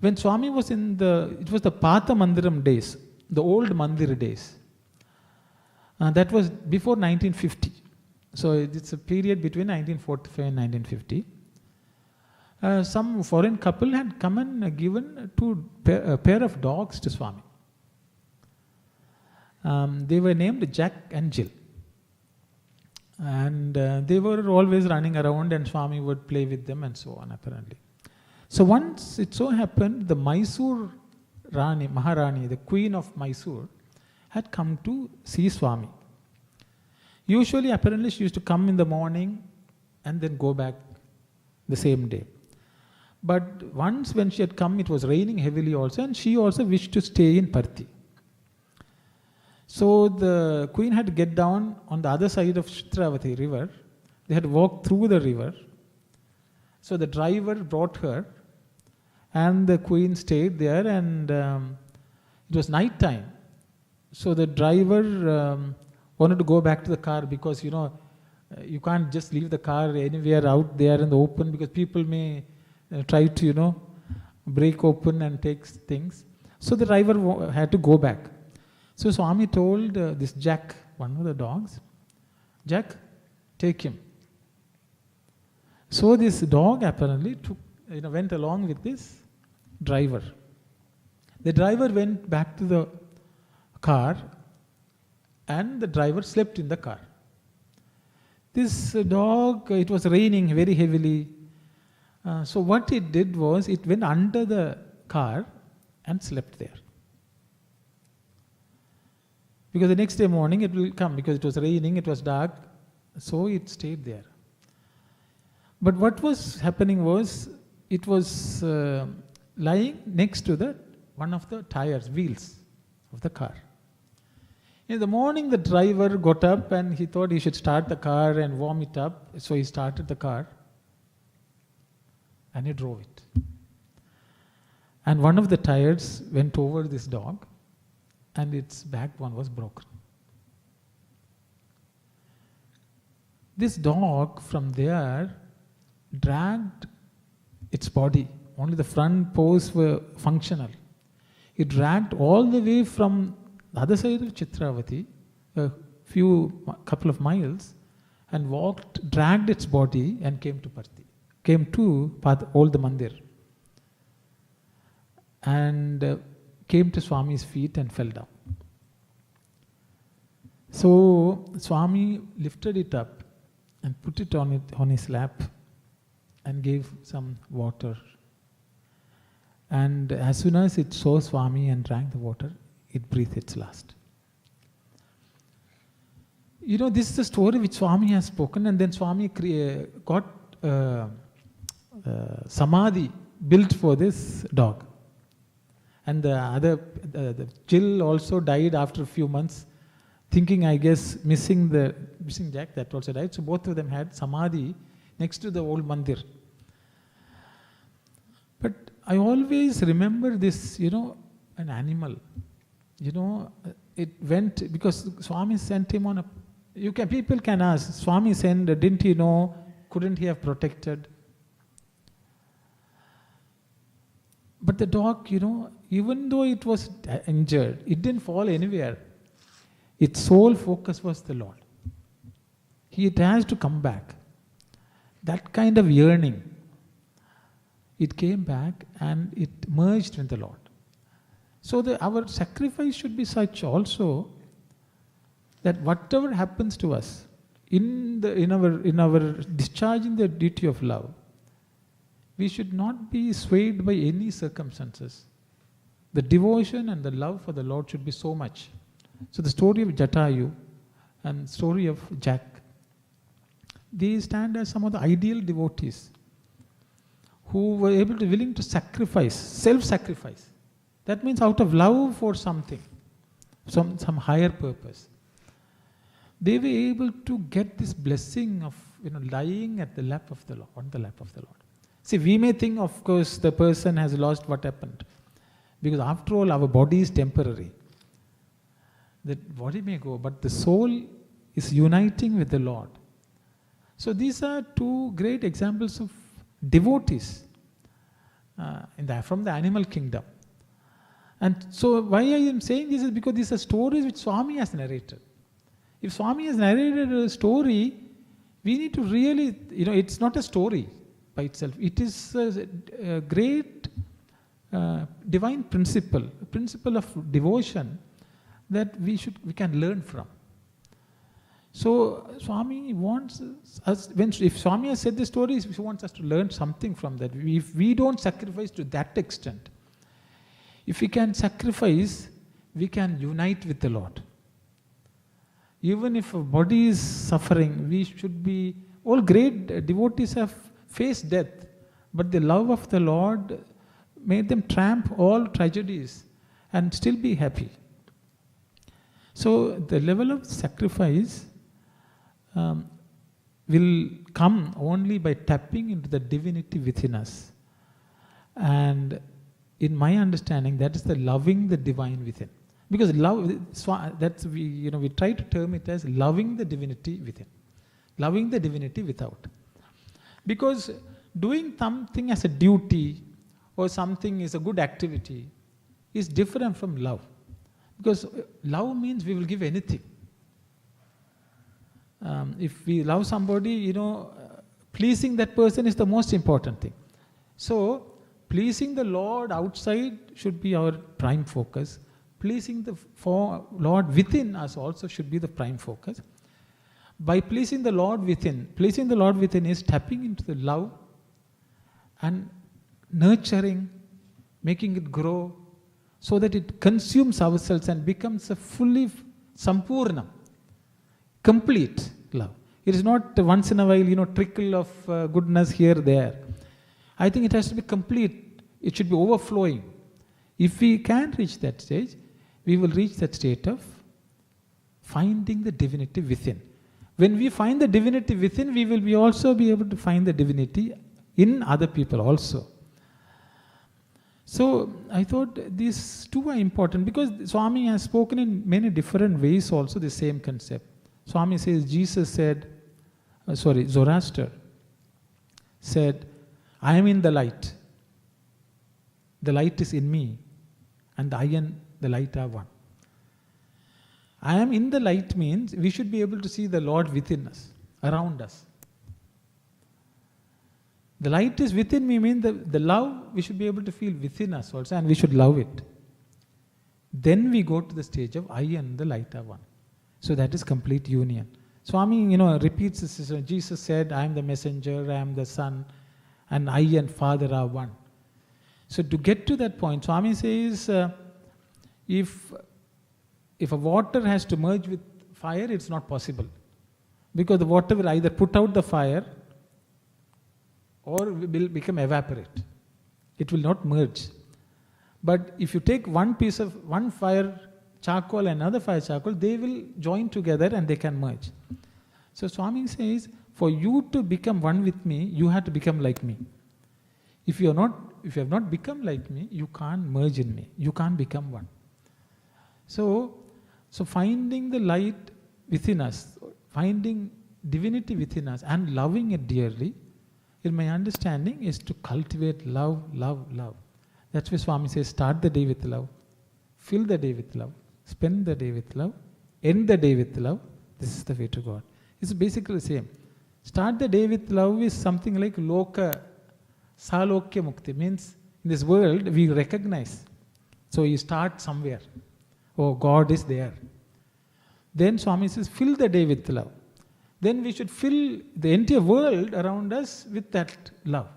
When Swami was it was the Patha Mandiram days, the old Mandir days. That was before 1950. So it's a period between 1945 and 1950. Some foreign couple had come and given a pair of dogs to Swami. They were named Jack and Jill. And they were always running around and Swami would play with them and so on, apparently. So once it so happened, the Mysore Rani, Maharani, the Queen of Mysore, had come to see Swami. Usually, apparently, she used to come in the morning and then go back the same day. But once when she had come, it was raining heavily also, and she also wished to stay in Parthi. So the queen had to get down on the other side of Chitravati river. They had walked through the river. So the driver brought her, and the queen stayed there, and it was night time. So the driver wanted to go back to the car because, you can't just leave the car anywhere out there in the open because people may try to, break open and take things. So the driver had to go back. So Swami told this Jack, one of the dogs, Jack, take him. So this dog apparently went along with this driver. The driver went back to the car and the driver slept in the car. This dog, it was raining very heavily. So what it did was, it went under the car and slept there. Because the next day morning it will come, because it was raining, it was dark, so it stayed there. But what was happening was, it was lying next to one of the wheels of the car. In the morning, the driver got up and he thought he should start the car and warm it up. So he started the car and he drove it. And one of the tires went over this dog and its backbone was broken. This dog from there dragged its body. Only the front paws were functional. It dragged all the way from the other side of Chitravati, couple of miles, and dragged its body and came to Parthi, came to all the mandir, and came to Swami's feet and fell down. So Swami lifted it up and put it on his lap and gave some water. And as soon as it saw Swami and drank the water, it breathed its last. This is the story which Swami has spoken, and then Swami got samadhi built for this dog. And the Jill also died after a few months, thinking, I guess, missing Jack, that also died. So both of them had samadhi next to the old mandir. But I always remember this, an animal. It went, because Swami sent him on people can ask, Swami sent, didn't he know, couldn't he have protected? But the dog, even though it was injured, it didn't fall anywhere. Its sole focus was the Lord. It has to come back. That kind of yearning, it came back and it merged with the Lord. So our sacrifice should be such also that whatever happens to us in our discharging the duty of love, we should not be swayed by any circumstances. The devotion and the love for the Lord should be so much. So the story of Jatayu and story of Jack, they stand as some of the ideal devotees who were willing to sacrifice, self-sacrifice. That means out of love for something, some higher purpose. They were able to get this blessing of lying at the lap of the Lord, on the lap of the Lord. See, we may think, of course, the person has lost what happened. Because after all, our body is temporary. The body may go, but the soul is uniting with the Lord. So these are two great examples of devotees from the animal kingdom. And so why I am saying this is because these are stories which Swami has narrated. If Swami has narrated a story, we need to really, it's not a story by itself. It is a great divine principle, a principle of devotion that we can learn from. So Swami wants us, if Swami has said the stories, he wants us to learn something from that. If we don't sacrifice to that extent, if we can sacrifice, we can unite with the Lord. Even if a body is suffering, we should be, all great devotees have faced death, but the love of the Lord made them tramp all tragedies and still be happy. So the level of sacrifice will come only by tapping into the divinity within us. And in my understanding, that is the loving the divine within. Because love, that's we try to term it as loving the divinity within, loving the divinity without. Because doing something as a duty or something is a good activity is different from love. Because love means we will give anything. If we love somebody, pleasing that person is the most important thing. So, pleasing the Lord outside should be our prime focus. Pleasing the Lord within us also should be the prime focus. By pleasing the Lord within is tapping into the love and nurturing, making it grow, so that it consumes ourselves and becomes a fully sampurnam, complete love. It is not once in a while, trickle of goodness here, there. I think it has to be complete. It should be overflowing. If we can reach that stage, we will reach that state of finding the divinity within. When we find the divinity within, we will also be able to find the divinity in other people also. So I thought these two are important because Swami has spoken in many different ways also the same concept. Swami says, Zoroaster said, I am in the light. The light is in me, and I and the light are one. I am in the light means we should be able to see the Lord within us, around us. The light is within me means the love we should be able to feel within us also, and we should love it. Then we go to the stage of I and the light are one. So that is complete union. Swami, repeats this. Jesus said, I am the messenger, I am the son, and I and Father are one. So to get to that point, Swami says, if a water has to merge with fire, it's not possible. Because the water will either put out the fire or will become evaporate. It will not merge. But if you take one fire charcoal and another fire charcoal, they will join together and they can merge. So Swami says, for you to become one with me, you have to become like me. If you have not become like me, you can't merge in me. You can't become one. So finding the light within us, finding divinity within us and loving it dearly, in my understanding, is to cultivate love, love, love. That's why Swami says, start the day with love, fill the day with love, spend the day with love, end the day with love. This is the way to God. It's basically the same. Start the day with love is something like loka, salokya mukti, means in this world we recognize. So you start somewhere. Oh, God is there. Then Swami says, fill the day with love. Then we should fill the entire world around us with that love.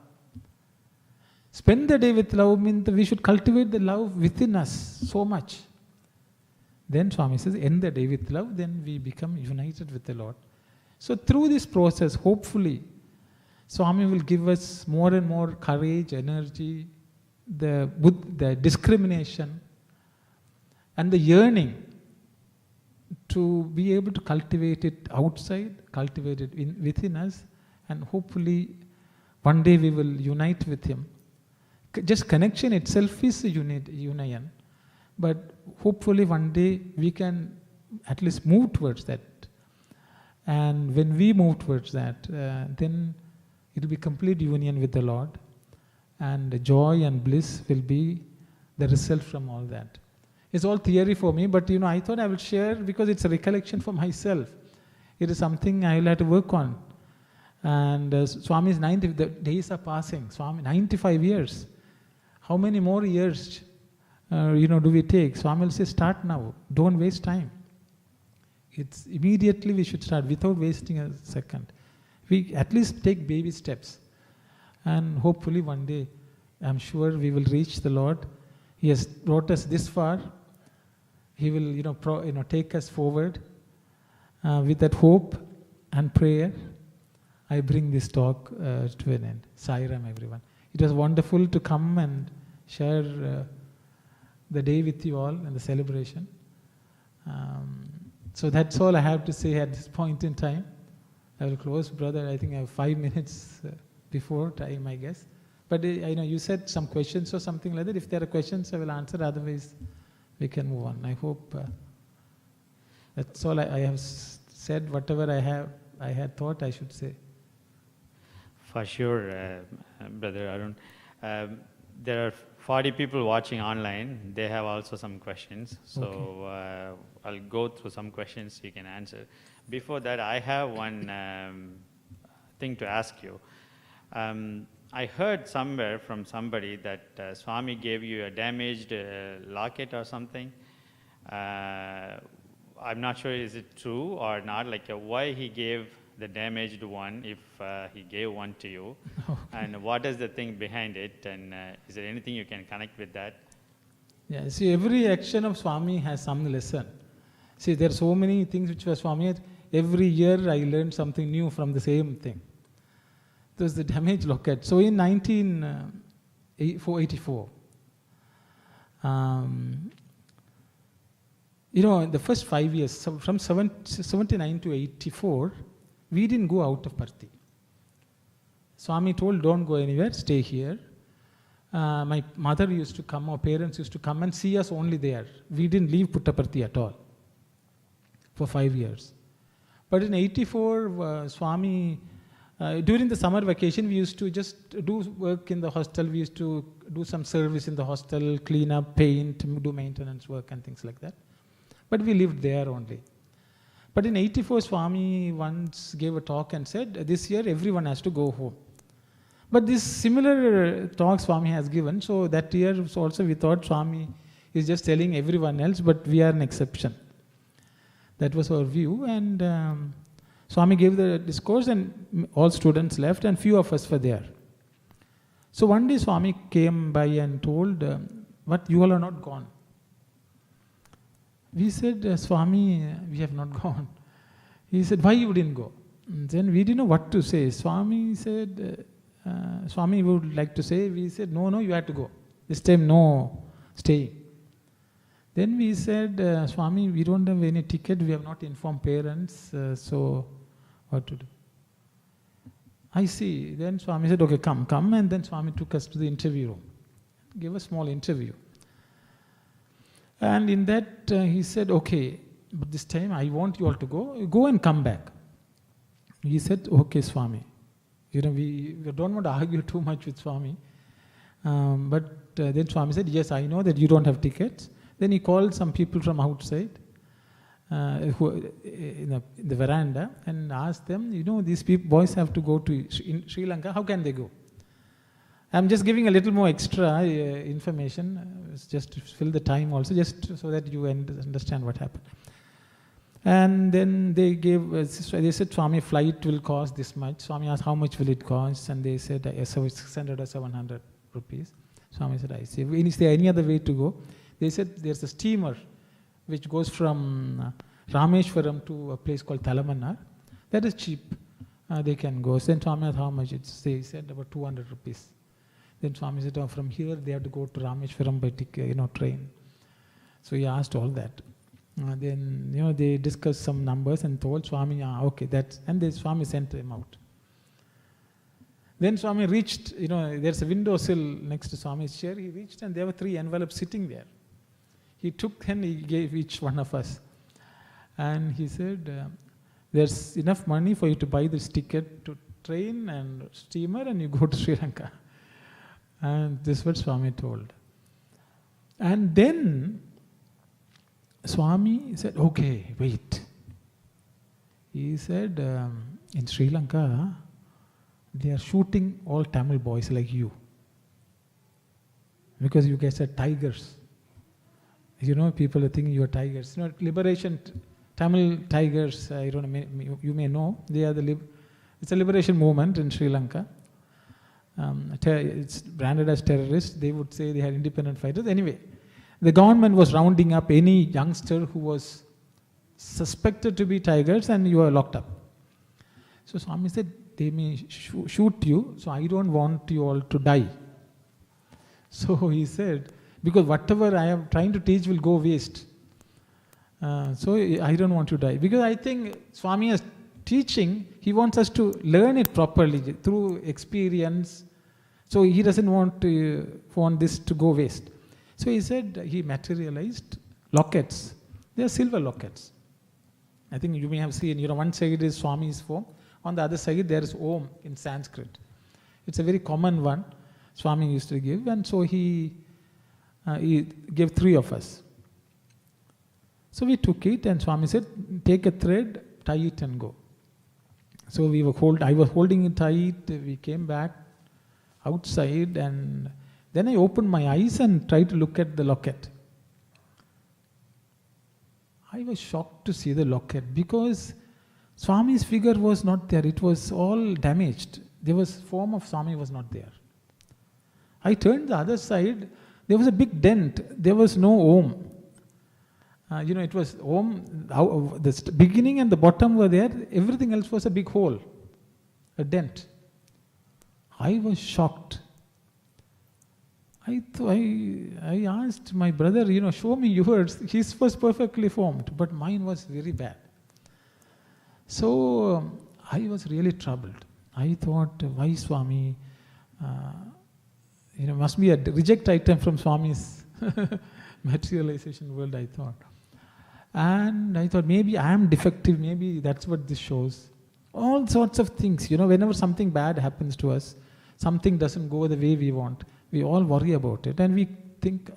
Spend the day with love means that we should cultivate the love within us so much. Then Swami says, end the day with love, then we become united with the Lord. So through this process, hopefully, Swami will give us more and more courage, energy, the discrimination, and the yearning to be able to cultivate it outside, cultivate it within us, and hopefully one day we will unite with Him. Just connection itself is a union, but hopefully one day we can at least move towards that. And when we move towards that, then it will be complete union with the Lord, and joy and bliss will be the result from all that. It's all theory for me, but I thought I will share because it's a recollection for myself. It is something I will have to work on. And Swami is 90, the days are passing. Swami, 95 years. How many more years, do we take? Swami will say, start now. Don't waste time. It's immediately we should start without wasting a second. We at least take baby steps. And hopefully one day, I'm sure we will reach the Lord. He has brought us this far. He will, take us forward. With that hope and prayer, I bring this talk to an end. Sai Ram, everyone. It was wonderful to come and share the day with you all and the celebration. So that's all I have to say at this point in time. I will close, brother. I think I have 5 minutes before time, I guess. But I know you said some questions or something like that. If there are questions, I will answer. Otherwise, we can move on. I hope that's all I have said. Whatever I had thought I should say. For sure, Brother Arun. There are 40 people watching online. They have also some questions. So okay. I'll go through some questions you can answer. Before that, I have one thing to ask you. I heard somewhere from somebody that Swami gave you a damaged locket or something. I'm not sure is it true or not, like why he gave the damaged one if he gave one to you. Okay. And what is the thing behind it, and is there anything you can connect with that? Yeah, see, every action of Swami has some lesson. See, there are so many things which were Swami. Every year I learned something new from the same thing. There's the damaged locket. So in 1984, the first 5 years, from 79 to 84, we didn't go out of Parthi. Swami told, don't go anywhere, stay here. My mother used to come, our parents used to come and see us only there. We didn't leave Puttaparthi at all for 5 years. But in 84, Swami, during the summer vacation, we used to just do work in the hostel. We used to do some service in the hostel, clean up, paint, do maintenance work and things like that. But we lived there only. But in 84, Swami once gave a talk and said, this year everyone has to go home. But this similar talk Swami has given, so that year also we thought Swami is just telling everyone else, but we are an exception. That was our view, and Swami gave the discourse and all students left and few of us were there. So one day Swami came by and told, what, you all are not gone? We said, Swami, we have not gone. He said, why you didn't go? And then we didn't know what to say. Swami said, Swami would like to say, we said, no, you had to go. This time, no staying. Then we said, Swami, we don't have any ticket, we have not informed parents, so what to do? I see. Then Swami said, okay, come. And then Swami took us to the interview room, gave a small interview. And in that, he said, okay, but this time I want you all to go and come back. He said, okay, Swami. We don't want to argue too much with Swami. But then Swami said, yes, I know that you don't have tickets. Then he called some people from outside who in the veranda and asked them, these boys have to go to in Sri Lanka, how can they go? I'm just giving a little more extra information, just to fill the time also, just so that you understand what happened. And then they said, Swami, flight will cost this much. Swami asked, how much will it cost? And they said, 600 or 700 rupees. Swami said, I see. Is there any other way to go? They said, there's a steamer which goes from Rameshwaram to a place called Talamannar. That is cheap. They can go. Then Swami asked, how much? They said, about 200 rupees. Then Swami said, from here they have to go to Rameshwaram by train. So he asked all that. Then they discussed some numbers and told Swami, okay, and then Swami sent him out. Then Swami reached, there's a windowsill next to Swami's chair. He reached and there were 3 envelopes sitting there. He took and he gave each one of us. And he said, there's enough money for you to buy this ticket to train and steamer and you go to Sri Lanka. And this is what Swami told. And then Swami said, okay, wait. He said, in Sri Lanka, they are shooting all Tamil boys like you. Because you guys are tigers. People are thinking you are tigers. Liberation, Tamil tigers, I don't know, you may know, they are it's a liberation movement in Sri Lanka. It's branded as terrorists. They would say they had independent fighters. Anyway, the government was rounding up any youngster who was suspected to be tigers and you are locked up. So Swami said, they may shoot you, so I don't want you all to die. So he said, because whatever I am trying to teach will go waste. So I don't want to die. Because I think Swami is teaching, he wants us to learn it properly through experience. So he doesn't want this to go waste. So he said he materialized lockets. They are silver lockets. I think you may have seen, one side is Swami's form. On the other side there is Om in Sanskrit. It's a very common one Swami used to give. And so he gave 3 of us. So we took it and Swami said, take a thread, tie it and go. So I was holding it tight. We came back outside and then I opened my eyes and tried to look at the locket. I was shocked to see the locket because Swami's figure was not there. It was all damaged. Form of Swami was not there. I turned the other side. There was a big dent. There was no Om. It was Om. The beginning and the bottom were there. Everything else was a big hole, a dent. I was shocked. I asked my brother, show me yours. His was perfectly formed, but mine was very bad. So I was really troubled. I thought, why Swami? Must be a reject item from Swami's materialization world, I thought. And I thought, maybe I am defective, maybe that's what this shows. All sorts of things, whenever something bad happens to us, something doesn't go the way we want, we all worry about it. And we think,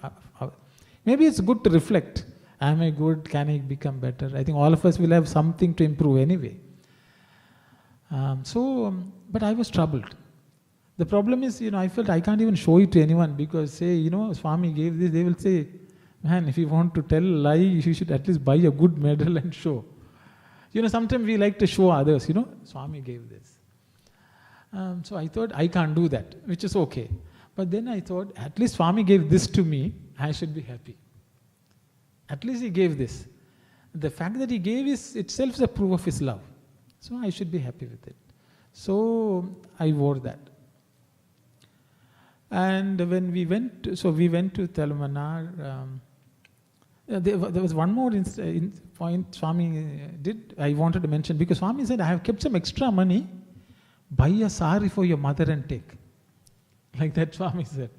maybe it's good to reflect. Am I good? Can I become better? I think all of us will have something to improve anyway. But I was troubled. The problem is, I felt I can't even show it to anyone because Swami gave this, they will say, man, if you want to tell a lie, you should at least buy a good medal and show. Sometimes we like to show others, Swami gave this. So I thought, I can't do that, which is okay. But then I thought, at least Swami gave this to me, I should be happy. At least he gave this. The fact that he gave is itself a proof of his love. So I should be happy with it. So I wore that. And when we went to Telumanar, there was one more point Swami did, I wanted to mention, because Swami said, I have kept some extra money, buy a sari for your mother and take. Like that Swami said.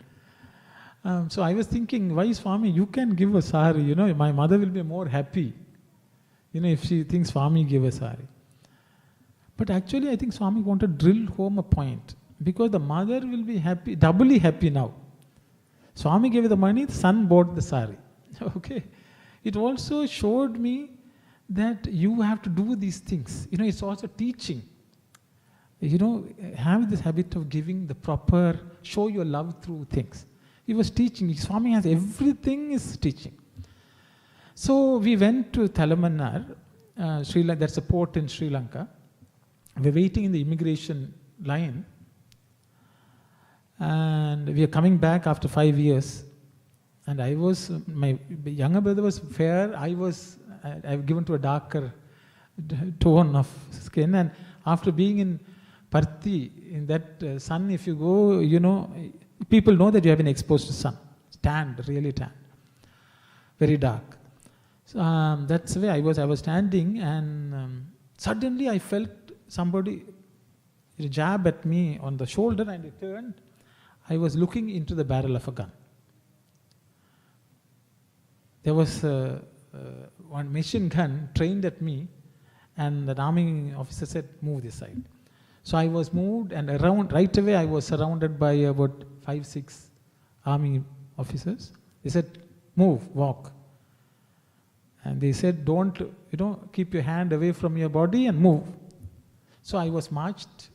So I was thinking, why Swami, you can give a sari, my mother will be more happy, if she thinks Swami gave a sari. But actually I think Swami wanted to drill home a point, because the mother will be happy, doubly happy now. Swami gave the money, the son bought the sari. Okay. It also showed me that you have to do these things. It's also teaching. Have this habit of giving the proper, show your love through things. He was teaching. Swami has everything is teaching. So we went to Telumanar, Sri Lanka, that's a port in Sri Lanka. We're waiting in the immigration line. And we are coming back after 5 years. And my younger brother was fair. I've given to a darker tone of skin. And after being in Parthi, in that sun, if you go, people know that you have been exposed to sun. Tanned, really tanned. Very dark. So, that's the way I was standing, and suddenly I felt somebody jab at me on the shoulder, and I turned. I was looking into the barrel of a gun. There was one machine gun trained at me, and the army officer said, move this side. So I was moved, and right away I was surrounded by about 5-6 army officers. They said, move, walk. And they said, don't, keep your hand away from your body and move. So I was marched,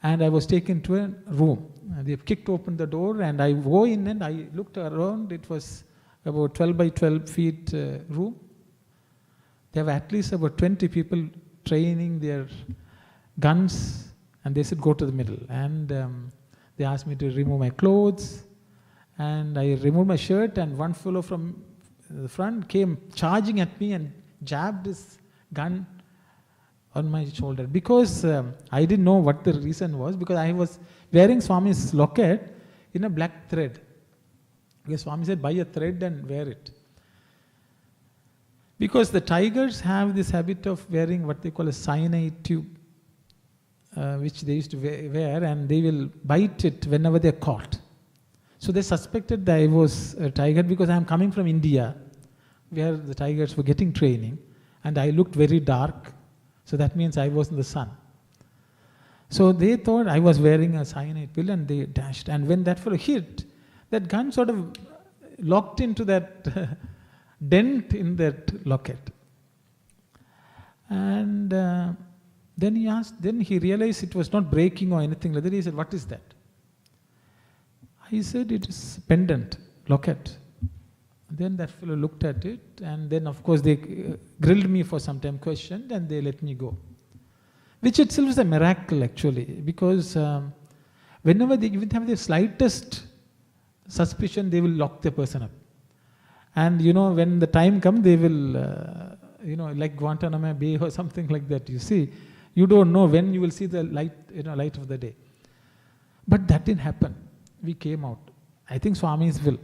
and I was taken to a room. They kicked open the door, and I go in, and I looked around. It was about 12 by 12 feet room. There were at least about 20 people training their guns, and they said, go to the middle. And they asked me to remove my clothes, and I removed my shirt, and one fellow from the front came charging at me and jabbed his gun on my shoulder. Because I didn't know what the reason was, because I was wearing Swami's locket in a black thread. Because Swami said, buy a thread and wear it. Because the tigers have this habit of wearing what they call a cyanide tube, which they used to wear, and they will bite it whenever they're caught. So they suspected that I was a tiger, because I am coming from India, where the tigers were getting training, and I looked very dark, so that means I was in the sun. So they thought I was wearing a cyanide pill, and they dashed. And when that fellow hit, that gun sort of locked into that dent in that locket. And then he realized it was not breaking or anything like that. He said, what is that? I said, it is pendant, locket. Then that fellow looked at it, and then of course they grilled me for some time, questioned, and they let me go. Which itself is a miracle actually, because whenever they even have the slightest suspicion, they will lock the person up. And when the time comes, they will, like Guantanamo Bay or something like that, you don't know when you will see the light, light of the day. But that didn't happen. We came out. I think Swami's will.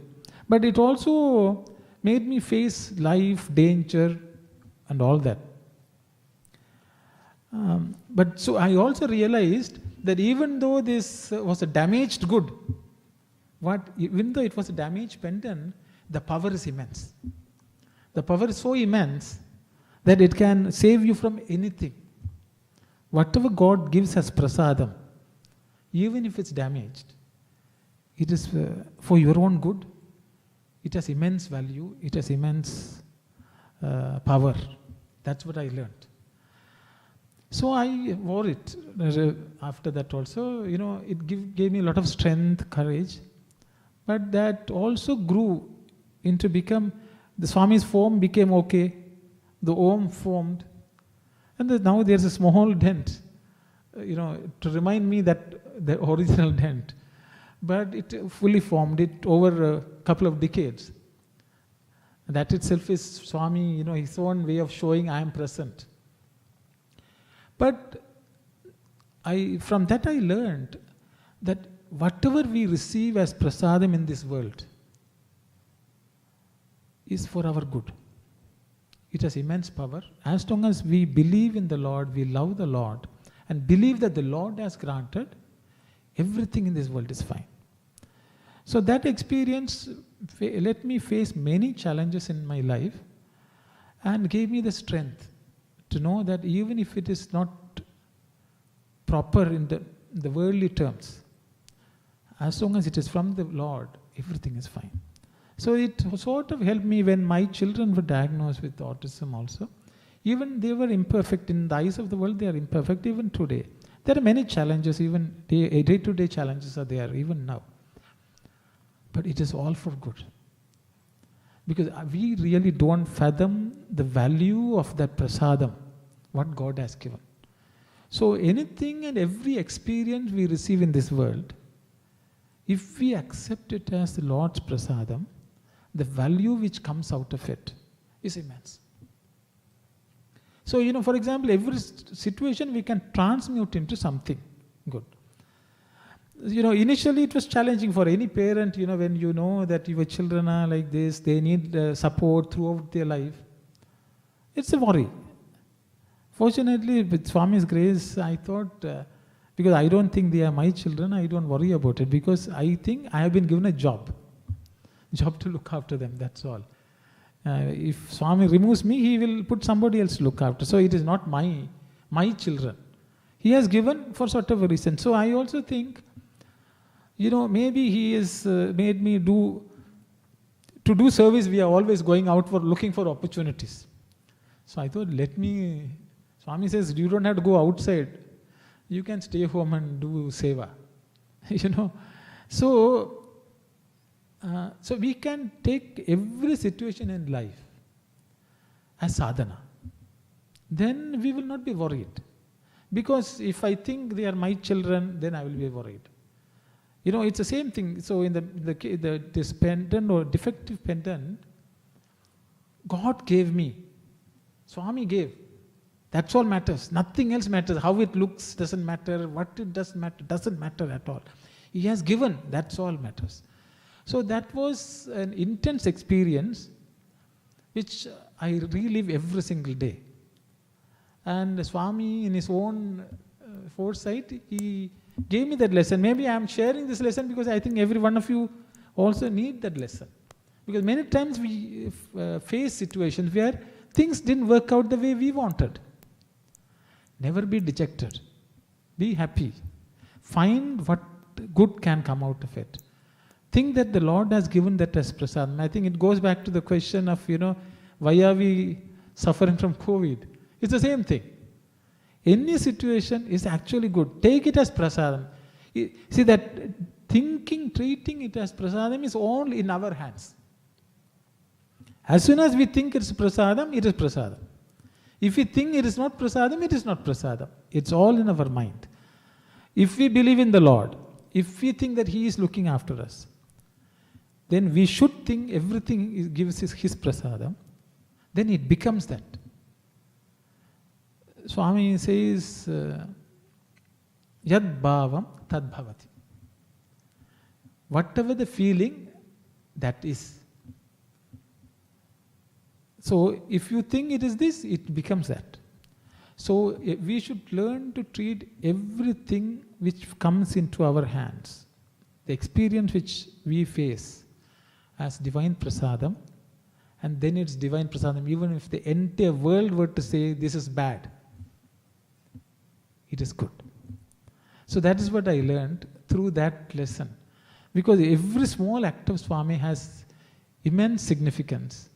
But it also made me face life, danger, and all that. But so I also realized that even though this was a damaged good, even though it was a damaged pendant, the power is immense. The power is so immense that it can save you from anything. Whatever God gives as prasadam, even if it's damaged, it is for your own good. It has immense value. It has immense power. That's what I learned. So I wore it after that also. It gave me a lot of strength, courage. But that also grew into the Swami's form became okay. The Om formed. And now there's a small dent, to remind me that the original dent. But it fully formed it over a couple of decades. That itself is Swami, his own way of showing I am present. But from that I learned that whatever we receive as prasadam in this world is for our good. It has immense power. As long as we believe in the Lord, we love the Lord, and believe that the Lord has granted, everything in this world is fine. So that experience let me face many challenges in my life and gave me the strength to know that even if it is not proper in the worldly terms, as long as it is from the Lord, everything is fine. So it sort of helped me when my children were diagnosed with autism also. Even they were imperfect in the eyes of the world, they are imperfect even today. There are many challenges, even day-to-day challenges are there even now. But it is all for good. Because we really don't fathom the value of that prasadam, what God has given. So anything and every experience we receive in this world, if we accept it as the Lord's prasadam, the value which comes out of it is immense. So, for example, every situation we can transmute into something good. Initially it was challenging for any parent, when you know that your children are like this, they need support throughout their life. It's a worry. Fortunately, with Swami's grace, I thought, because I don't think they are my children, I don't worry about it, because I think I have been given a job to look after them, that's all. If Swami removes me, he will put somebody else to look after. So it is not my children. He has given for sort of a reason. So I also think, maybe he has made me to do service, we are always going out for looking for opportunities. So I thought, Swami says, you don't have to go outside. You can stay home and do seva. So we can take every situation in life as sadhana. Then we will not be worried. Because if I think they are my children, then I will be worried. It's the same thing. So in this pendant or defective pendant, God gave me. Swami gave. That's all matters. Nothing else matters. How it looks doesn't matter. What it doesn't matter at all. He has given. That's all matters. So that was an intense experience which I relive every single day. And Swami, in his own foresight, he gave me that lesson. Maybe I am sharing this lesson because I think every one of you also need that lesson. Because many times we face situations where things didn't work out the way we wanted. Never be dejected. Be happy. Find what good can come out of it. Think that the Lord has given that as prasadam. I think it goes back to the question of, why are we suffering from COVID? It's the same thing. Any situation is actually good. Take it as prasadam. See that treating it as prasadam is all in our hands. As soon as we think it's prasadam, it is prasadam. If we think it is not prasadam, it is not prasadam. It's all in our mind. If we believe in the Lord, if we think that He is looking after us, then we should think everything gives His prasadam. Then it becomes that. Swami says, Yad bhavam tad bhavati. Whatever the feeling, that is. So if you think it is this, it becomes that. So we should learn to treat everything which comes into our hands, the experience which we face, as divine prasadam, and then it's divine prasadam. Even if the entire world were to say this is bad, it is good. So that is what I learned through that lesson. Because every small act of Swami has immense significance.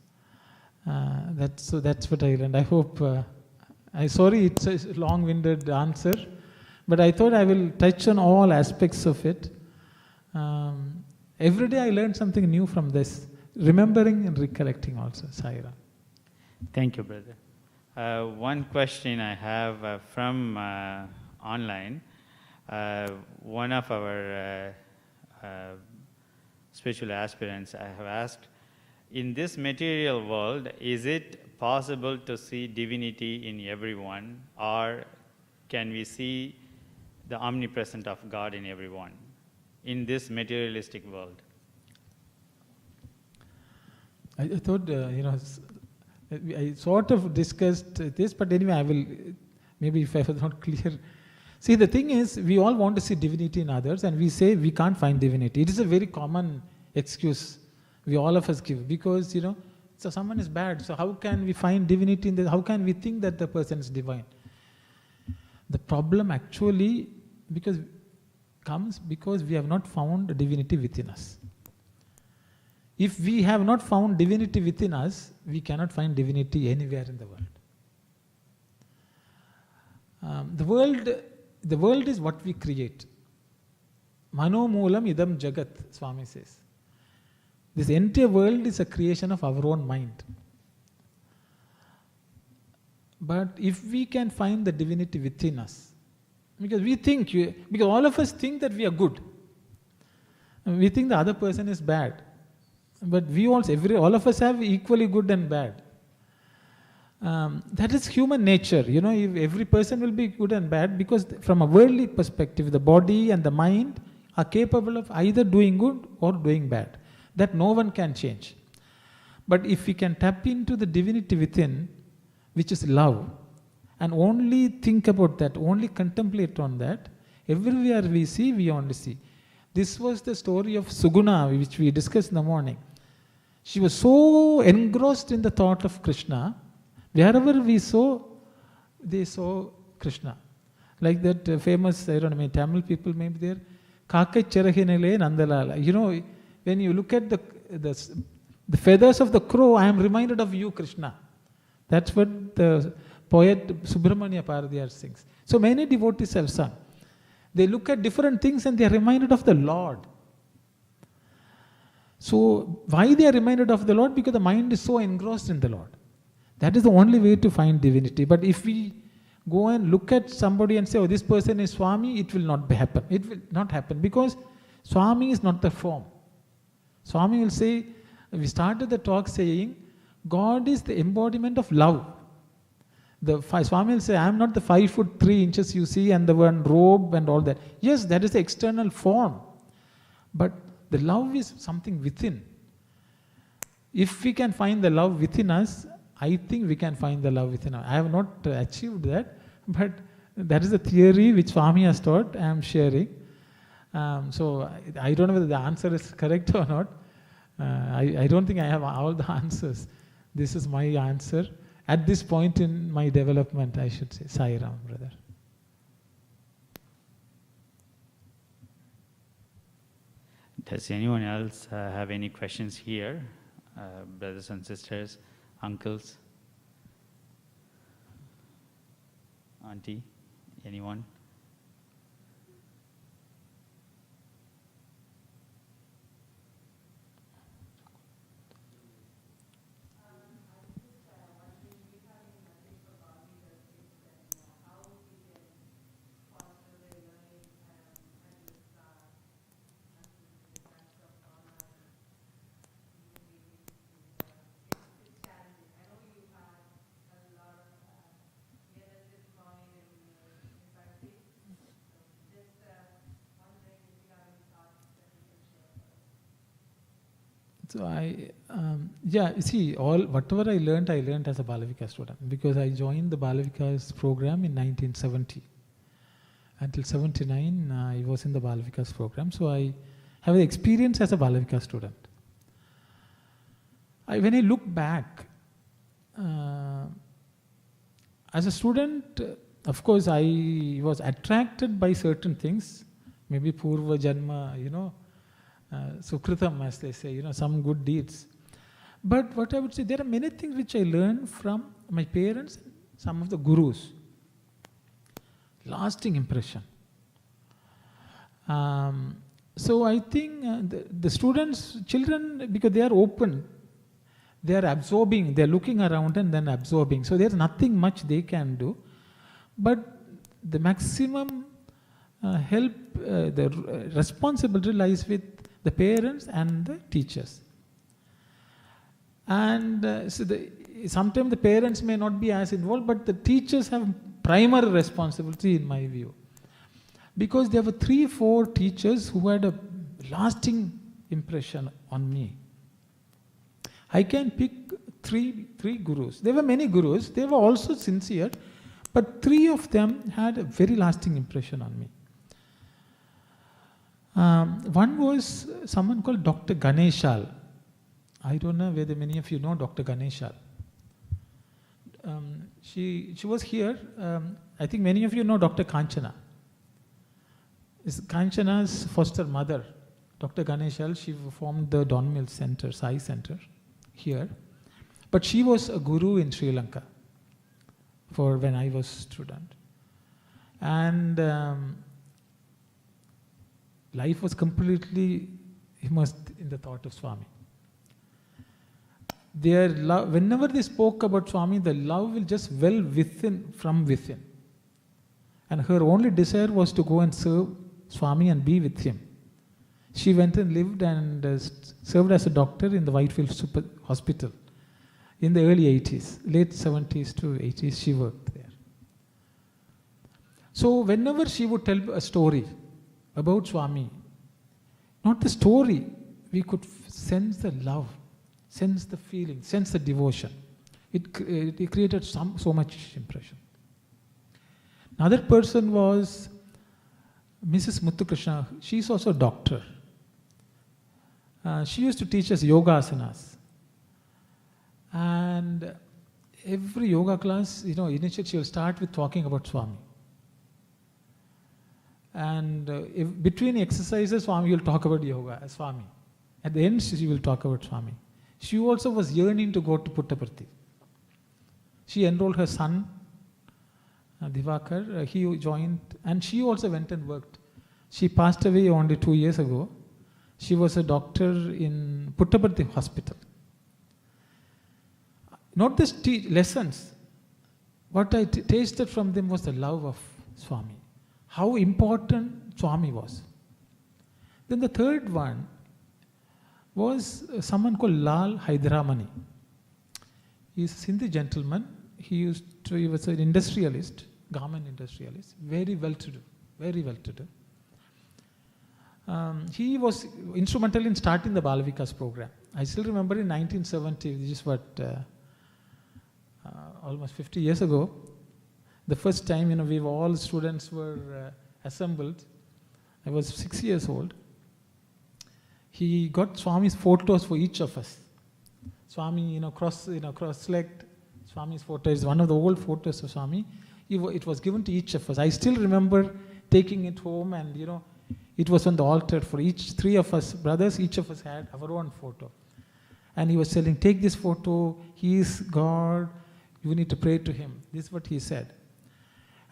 That's what I learned. I hope, sorry it's a long-winded answer, but I thought I will touch on all aspects of it. Every day I learned something new from this, remembering and recollecting also. Saira. Thank you, brother. One question I have from online. One of our spiritual aspirants, I have asked, in this material world, is it possible to see divinity in everyone, or can we see the omnipresence of God in everyone in this materialistic world? I thought, I sort of discussed this, but anyway, I will, maybe if I was not clear. See, the thing is, we all want to see divinity in others, and we say we can't find divinity. It is a very common excuse we all of us give, because, so someone is bad, so how can we find divinity in this? How can we think that the person is divine? The problem actually comes because we have not found divinity within us. If we have not found divinity within us, we cannot find divinity anywhere in the world. The world is what we create. Mano moolam idam jagat, Swami says. This entire world is a creation of our own mind. But if we can find the divinity within us, because all of us think that we are good. We think the other person is bad. But we also, all of us have equally good and bad. That is human nature. If every person will be good and bad, because from a worldly perspective, the body and the mind are capable of either doing good or doing bad. That no one can change. But if we can tap into the divinity within, which is love, and only think about that, only contemplate on that, everywhere we see, we only see. This was the story of Suguna, which we discussed in the morning. She was so engrossed in the thought of Krishna, wherever we saw, they saw Krishna. Like that famous, Tamil people maybe there, Kakai Cherahinale Nandalala. When you look at the feathers of the crow, I am reminded of you, Krishna. That's what the poet Subramanya Paradiyar sings. So many devotees have sung. They look at different things and they are reminded of the Lord. So why they are reminded of the Lord? Because the mind is so engrossed in the Lord. That is the only way to find divinity. But if we go and look at somebody and say, oh, this person is Swami, it will not happen. It will not happen because Swami is not the form. Swami will say, we started the talk saying, God is the embodiment of love. Swami will say, I am not the 5'3" you see and the one robe and all that. Yes, that is the external form. But the love is something within. If we can find the love within us, I think we can find the love within us. I have not achieved that, but that is the theory which Swami has taught, I am sharing. So I don't know whether the answer is correct or not. I don't think I have all the answers. This is my answer. At this point in my development, I should say. Sai Ram, brother. Does anyone else have any questions here? Brothers and sisters, uncles, auntie, anyone? So whatever I learned as a Balavika student, because I joined the Balavikas program in 1970. Until 79, I was in the Balavikas program. So I have an experience as a Balavika student. When I look back, as a student, of course, I was attracted by certain things, maybe Purva Janma, Sukritam, as they say, some good deeds. But what I would say, there are many things which I learned from my parents, some of the gurus. Lasting impression. So I think the students, children, because they are open, they are absorbing, they are looking around and then absorbing. So there's nothing much they can do. But the maximum help, the responsibility lies with the parents and the teachers. And sometimes the parents may not be as involved, but the teachers have primary responsibility in my view. Because there were 3-4 teachers who had a lasting impression on me. I can pick three gurus. There were many gurus, they were also sincere, but 3 of them had a very lasting impression on me. One was someone called Dr. Ganeshal. I don't know whether many of you know Dr. Ganeshal. She was here. I think many of you know Dr. Kanchana. It's Kanchana's foster mother, Dr. Ganeshal. She formed the Don Mills Center, Sai Center, here. But she was a guru in Sri Lanka for when I was a student. And life was completely immersed in the thought of Swami. Their love, whenever they spoke about Swami, the love will just well from within. And her only desire was to go and serve Swami and be with him. She went and lived and served as a doctor in the Whitefield Super Hospital in the early 80s, late 70s to 80s, she worked there. So whenever she would tell a story about Swami, not the story, we could sense the love, sense the feeling, sense the devotion. It created so much impression. Another person was Mrs. Muthukrishna. She's also a doctor. She used to teach us yoga asanas. And every yoga class, initially she will start with talking about Swami. And between exercises, Swami will talk about yoga, Swami. At the end, she will talk about Swami. She also was yearning to go to Puttaparthi. She enrolled her son, Divakar. He joined, and she also went and worked. She passed away only 2 years ago. She was a doctor in Puttaparthi Hospital. Not the lessons. What I tasted from them was the love of Swami. How important Swami was. Then the third one was someone called Lal Hydramani. He's a Sindhi gentleman. He was an industrialist, garment industrialist, very well-to-do, very well-to-do. He was instrumental in starting the Balavikas program. I still remember in 1970, this is almost 50 years ago, the first time, all students were assembled. I was 6 years old. He got Swami's photos for each of us. Swami, cross-legged. Swami's photo is one of the old photos of Swami. It was given to each of us. I still remember taking it home, and it was on the altar for each 3 of us brothers. Each of us had our own photo, and he was telling, "Take this photo. He is God. You need to pray to him." This is what he said.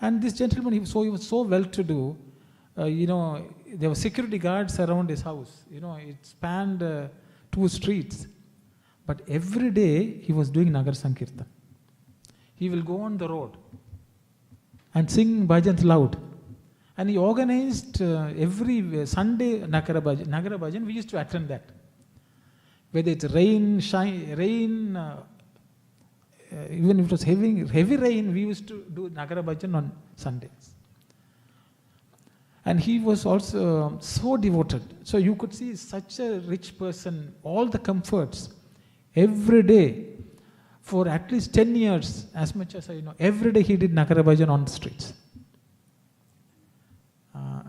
And this gentleman, he was so well-to-do. There were security guards around his house. It spanned 2 streets. But every day he was doing Nagar Sankirtan. He will go on the road and sing bhajans loud. And he organized every Sunday Nagara Bhajan. We used to attend that. Whether it's rain, even if it was heavy rain, we used to do Nagara Bhajan on Sundays. And he was also so devoted. So you could see such a rich person, all the comforts, every day, for at least 10 years, as much as I know, every day he did Nagara Bhajan on the streets.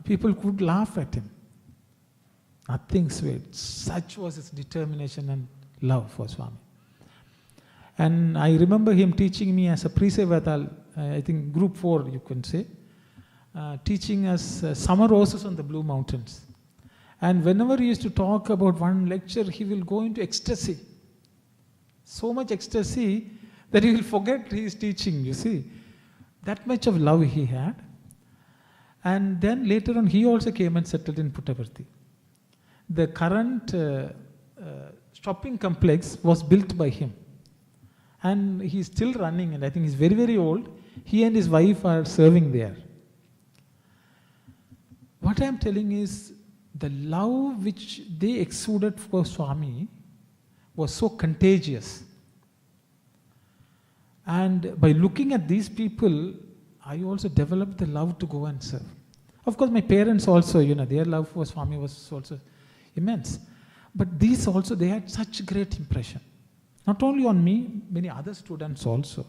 People could laugh at him. Nothing sweet. Such was his determination and love for Swami. And I remember him teaching me as a pre-Sevatal, I think group 4 you can say, teaching us summer roses on the Blue Mountains. And whenever he used to talk about one lecture, he will go into ecstasy. So much ecstasy that he will forget his teaching, you see. That much of love he had. And then later on, he also came and settled in Puttaparthi. The current shopping complex was built by him. And he's still running, and I think he's very, very old. He and his wife are serving there. What I'm telling is, the love which they exuded for Swami was so contagious. And by looking at these people, I also developed the love to go and serve. Of course, my parents also, their love for Swami was also immense. But these also, they had such great impression. Not only on me, many other students also.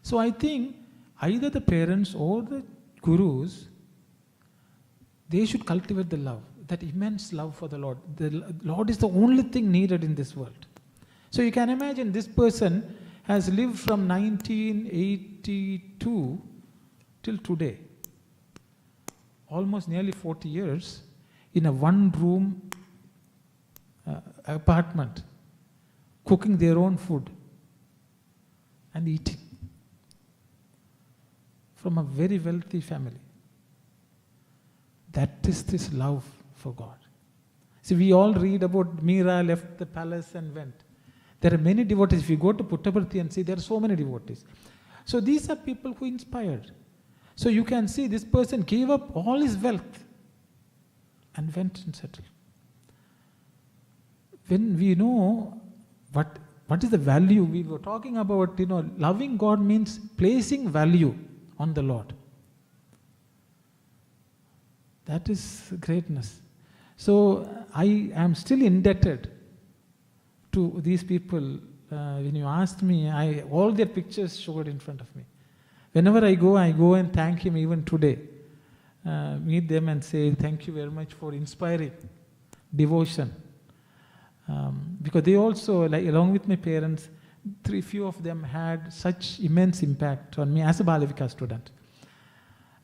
So I think either the parents or the gurus, they should cultivate the love, that immense love for the Lord. The Lord is the only thing needed in this world. So you can imagine this person has lived from 1982 till today, almost nearly 40 years, in a one-room apartment, cooking their own food and eating, from a very wealthy family. That is this love for God. See, we all read about Meera left the palace and went. There are many devotees. If you go to Puttaparthi and see, there are so many devotees. So these are people who inspired. So you can see this person gave up all his wealth and went and settled. When we know what is the value, we were talking about, loving God means placing value on the Lord. That is greatness. So I am still indebted to these people. When you asked me, all their pictures showed in front of me. Whenever I go and thank him even today. Meet them and say, thank you very much for inspiring devotion. Because they also, along with my parents, few of them had such immense impact on me as a Balavika student.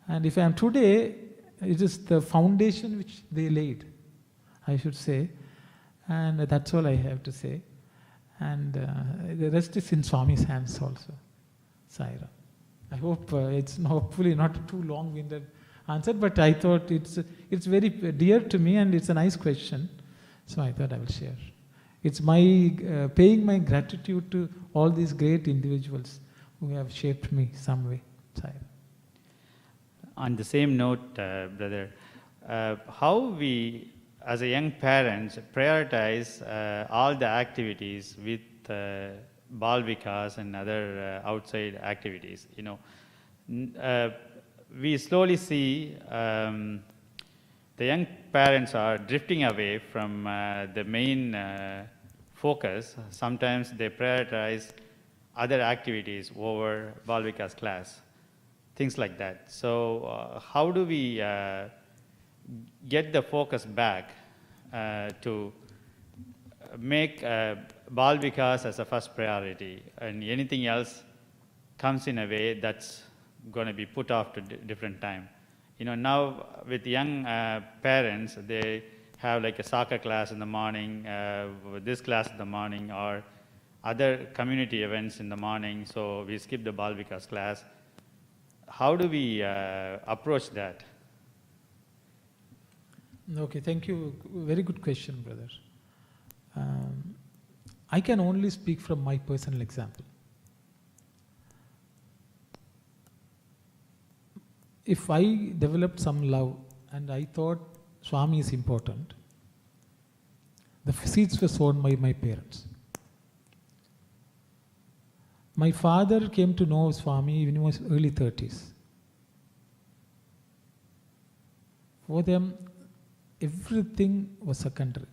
And if I am today, it is the foundation which they laid, I should say. And that's all I have to say. And the rest is in Swami's hands also. Saira. I hope it's hopefully not too long-winded answer, but I thought it's very dear to me and it's a nice question. So I thought I will share. It's my paying my gratitude to all these great individuals who have shaped me some way. Saira. On the same note, brother, how we, as a young parents, prioritize all the activities with Bal Vikas and other outside activities. We slowly see the young parents are drifting away from the main focus. Sometimes they prioritize other activities over Bal Vikas class. Things like that. So how do we get the focus back to make Bal Vikas as a first priority, and anything else comes in a way that's going to be put off to different time? Now with young parents, they have like a soccer class in the morning, this class in the morning, or other community events in the morning, so we skip the Bal Vikas class. How do we approach that? Okay, thank you. Very good question, brother. I can only speak from my personal example. If I developed some love and I thought Swami is important, the seeds were sown by my parents. My father came to know Swami when he was early 30s. For them, everything was secondary.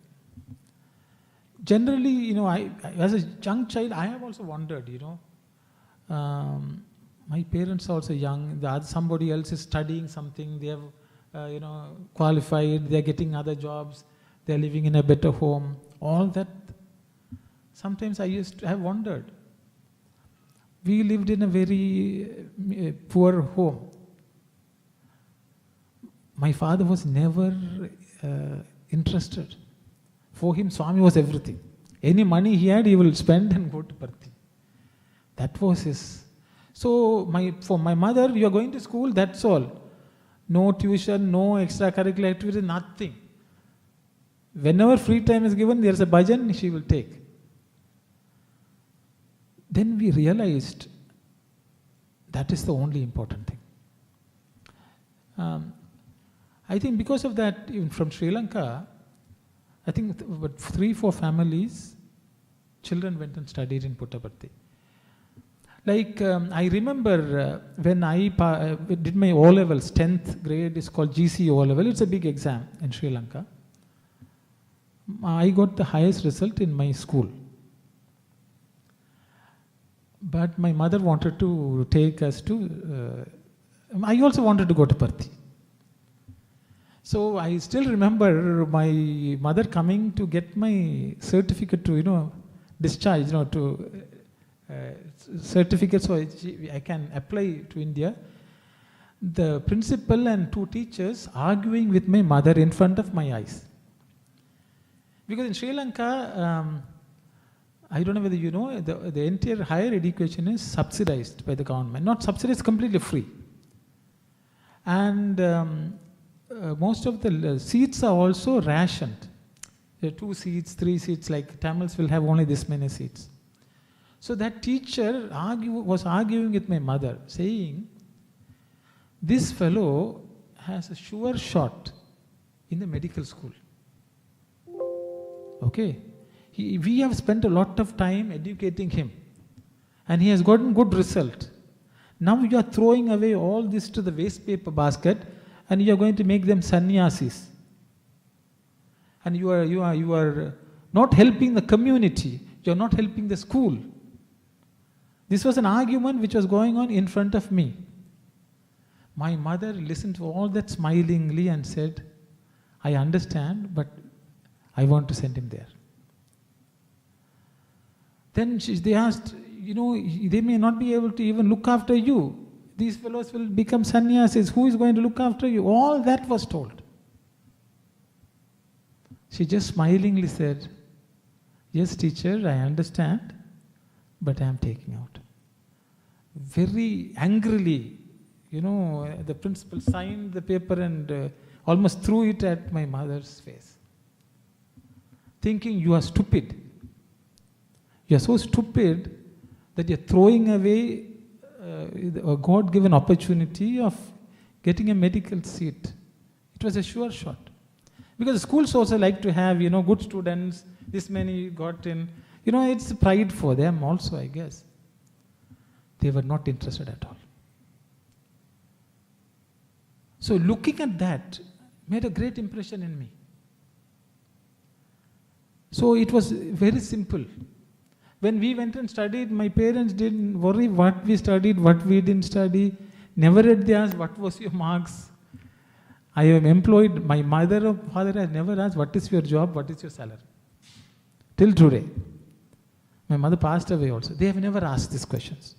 Generally, I as a young child, I have also wondered, my parents are also young, somebody else is studying something, they have, qualified, they are getting other jobs, they are living in a better home. All that, sometimes I used to have wondered. We lived in a very poor home. My father was never interested. For him, Swami was everything. Any money he had, he will spend and go to Parthi. That was his. So for my mother, you are going to school, that's all. No tuition, no extracurricular activity, nothing. Whenever free time is given, there is a bhajan, she will take. Then we realized that is the only important thing. I think because of that, even from Sri Lanka, I think but 3-4 families, children went and studied in Puttaparthi. Like I remember when I did my O-levels, 10th grade is called GC O-level. It's a big exam in Sri Lanka. I got the highest result in my school. But my mother wanted to take us to, I also wanted to go to Parthi. So I still remember my mother coming to get my certificate to, discharge, to certificate so I can apply to India. The principal and 2 teachers arguing with my mother in front of my eyes. Because in Sri Lanka, I don't know whether you know, the entire higher education is subsidized by the government. Not subsidized, completely free. And most of the seats are also rationed. There are 2 seats, 3 seats, like Tamils will have only this many seats. So that teacher was arguing with my mother, saying, this fellow has a sure shot in the medical school. Okay? We have spent a lot of time educating him. And he has gotten good result. Now you are throwing away all this to the waste paper basket and you are going to make them sannyasis. And you are not helping the community. You are not helping the school. This was an argument which was going on in front of me. My mother listened to all that smilingly and said, I understand, but I want to send him there. Then they asked, they may not be able to even look after you. These fellows will become sannyasis. Who is going to look after you? All that was told. She just smilingly said, yes, teacher, I understand, but I am taking out. Very angrily, the principal signed the paper and almost threw it at my mother's face. Thinking, you are stupid. You are so stupid that you are throwing away a God-given opportunity of getting a medical seat. It was a sure shot. Because the schools also like to have, good students, this many got in. It's pride for them also, I guess. They were not interested at all. So looking at that made a great impression in me. So it was very simple. When we went and studied, my parents didn't worry what we studied, what we didn't study. Never did they ask, what was your marks? I am employed. My mother or father has never asked, what is your job, what is your salary? Till today. My mother passed away also. They have never asked these questions.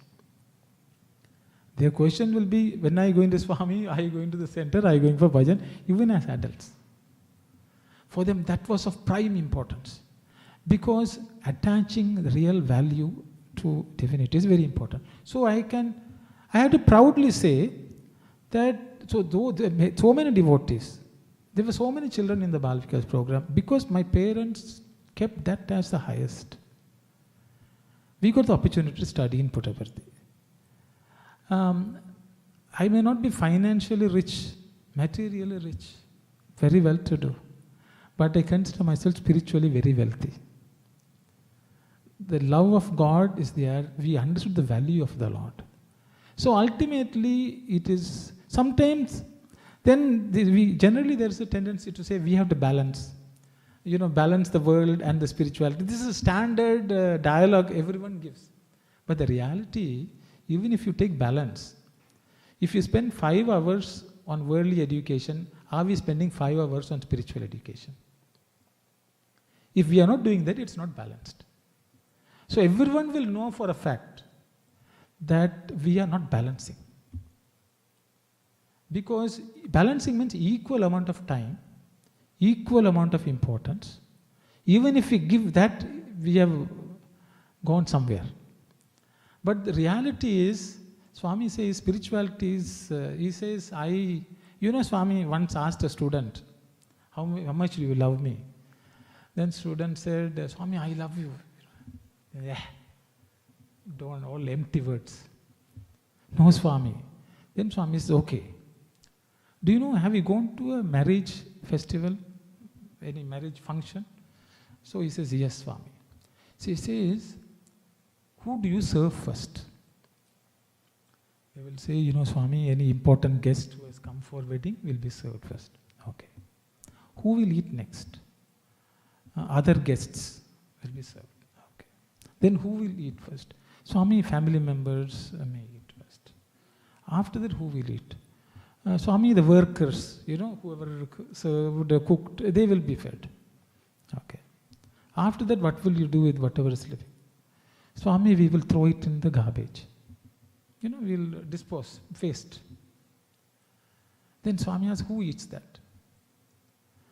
Their question will be, when are you going to Swami? Are you going to the center? Are you going for bhajan? Even as adults. For them, that was of prime importance. Because attaching the real value to divinity is very important. So I have to proudly say that, though there were so many devotees, there were so many children in the Bal Vikas program, because my parents kept that as the highest. We got the opportunity to study in Puttaparthi. I may not be financially rich, materially rich, very well to do, but I consider myself spiritually very wealthy. The love of God is there. We understood the value of the Lord. So ultimately, it is sometimes. Then generally there is a tendency to say we have to balance. Balance the world and the spirituality. This is a standard dialogue everyone gives. But the reality, even if you take balance, if you spend 5 hours on worldly education, are we spending 5 hours on spiritual education? If we are not doing that, it's not balanced. So everyone will know for a fact that we are not balancing. Because balancing means equal amount of time, equal amount of importance. Even if we give that, we have gone somewhere. But the reality is, Swami says spirituality is, he says, Swami once asked a student, how much do you love me? Then student said, Swami, I love you. Yeah, don't, all empty words. No, Swami. Then Swami says, okay. Do you know, have you gone to a marriage festival, any marriage function? So he says, yes, Swami. So he says, who do you serve first? They will say, Swami, any important guest who has come for wedding will be served first. Okay. Who will eat next? Other guests will be served. Okay. Then who will eat first? Swami, family members may eat first. After that, who will eat? Swami, the workers, whoever served, cooked, they will be fed. Okay. After that, what will you do with whatever is living? Swami, we will throw it in the garbage. We'll dispose, waste. Then Swami asks, who eats that?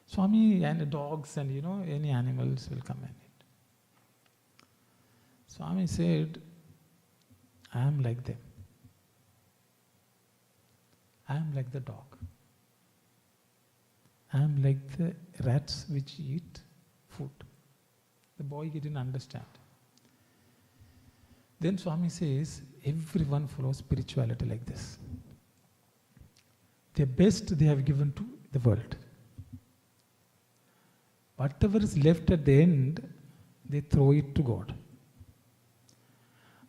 Swami, and dogs and, any animals will come and eat. Swami said, I am like them. I am like the dog. I am like the rats which eat food. The boy didn't understand. Then Swami says, everyone follows spirituality like this. Their best they have given to the world. Whatever is left at the end, they throw it to God.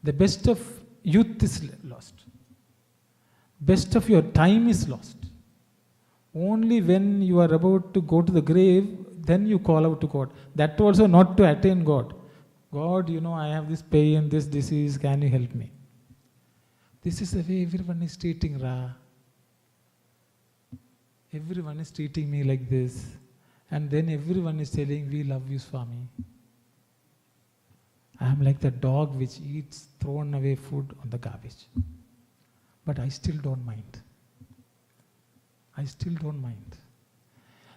The best of youth is lost. Best of your time is lost. Only when you are about to go to the grave, then you call out to God. That also not to attain God. God, I have this pain, this disease, can you help me? This is the way everyone is treating Ra. Everyone is treating me like this. And then everyone is telling, we love you, Swami. I am like the dog which eats thrown away food on the garbage. But I still don't mind. I still don't mind.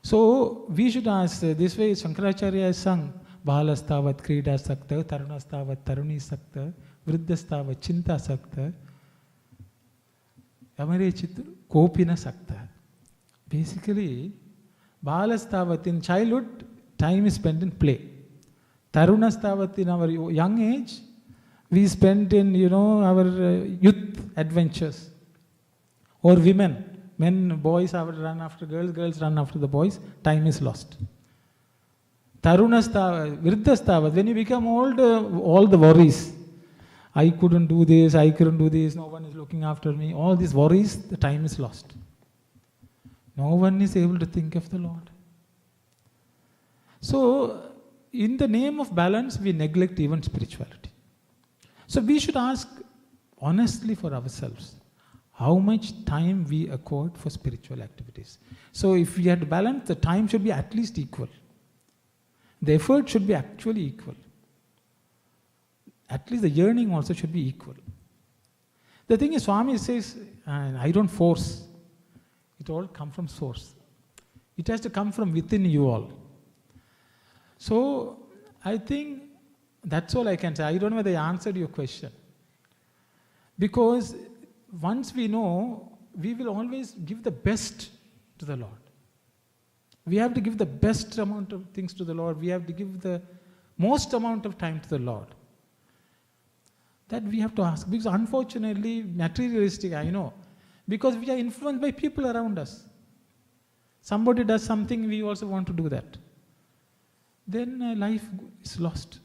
So we should ask, this way Shankaracharya has sung, Balastavat Krida Sakta, Tarunastavat Taruni Sakta, Vriddhastavat Chinta Sakta, Amare Chitur Kopina Sakta. Basically, Balastavat in childhood, time is spent in play. Tarunastavat in our young age, we spend in, our youth adventures. Or women. Men, boys run after girls, girls run after the boys, time is lost. Tarunastavat, Vriddhastavat, when you become old, all the worries. I couldn't do this, I couldn't do this, no one is looking after me. All these worries, the time is lost. No one is able to think of the Lord. So, in the name of balance, we neglect even spirituality. So, we should ask honestly for ourselves, how much time we accord for spiritual activities. So, if we had to balance, the time should be at least equal. The effort should be actually equal. At least the yearning also should be equal. The thing is, Swami says, I don't force. It all comes from source. It has to come from within you all. So, I think that's all I can say. I don't know whether I answered your question. Because once we know, we will always give the best to the Lord. We have to give the best amount of things to the Lord. We have to give the most amount of time to the Lord. That we have to ask. Because unfortunately, materialistic, I know. Because we are influenced by people around us. Somebody does something, we also want to do that. Then life is lost.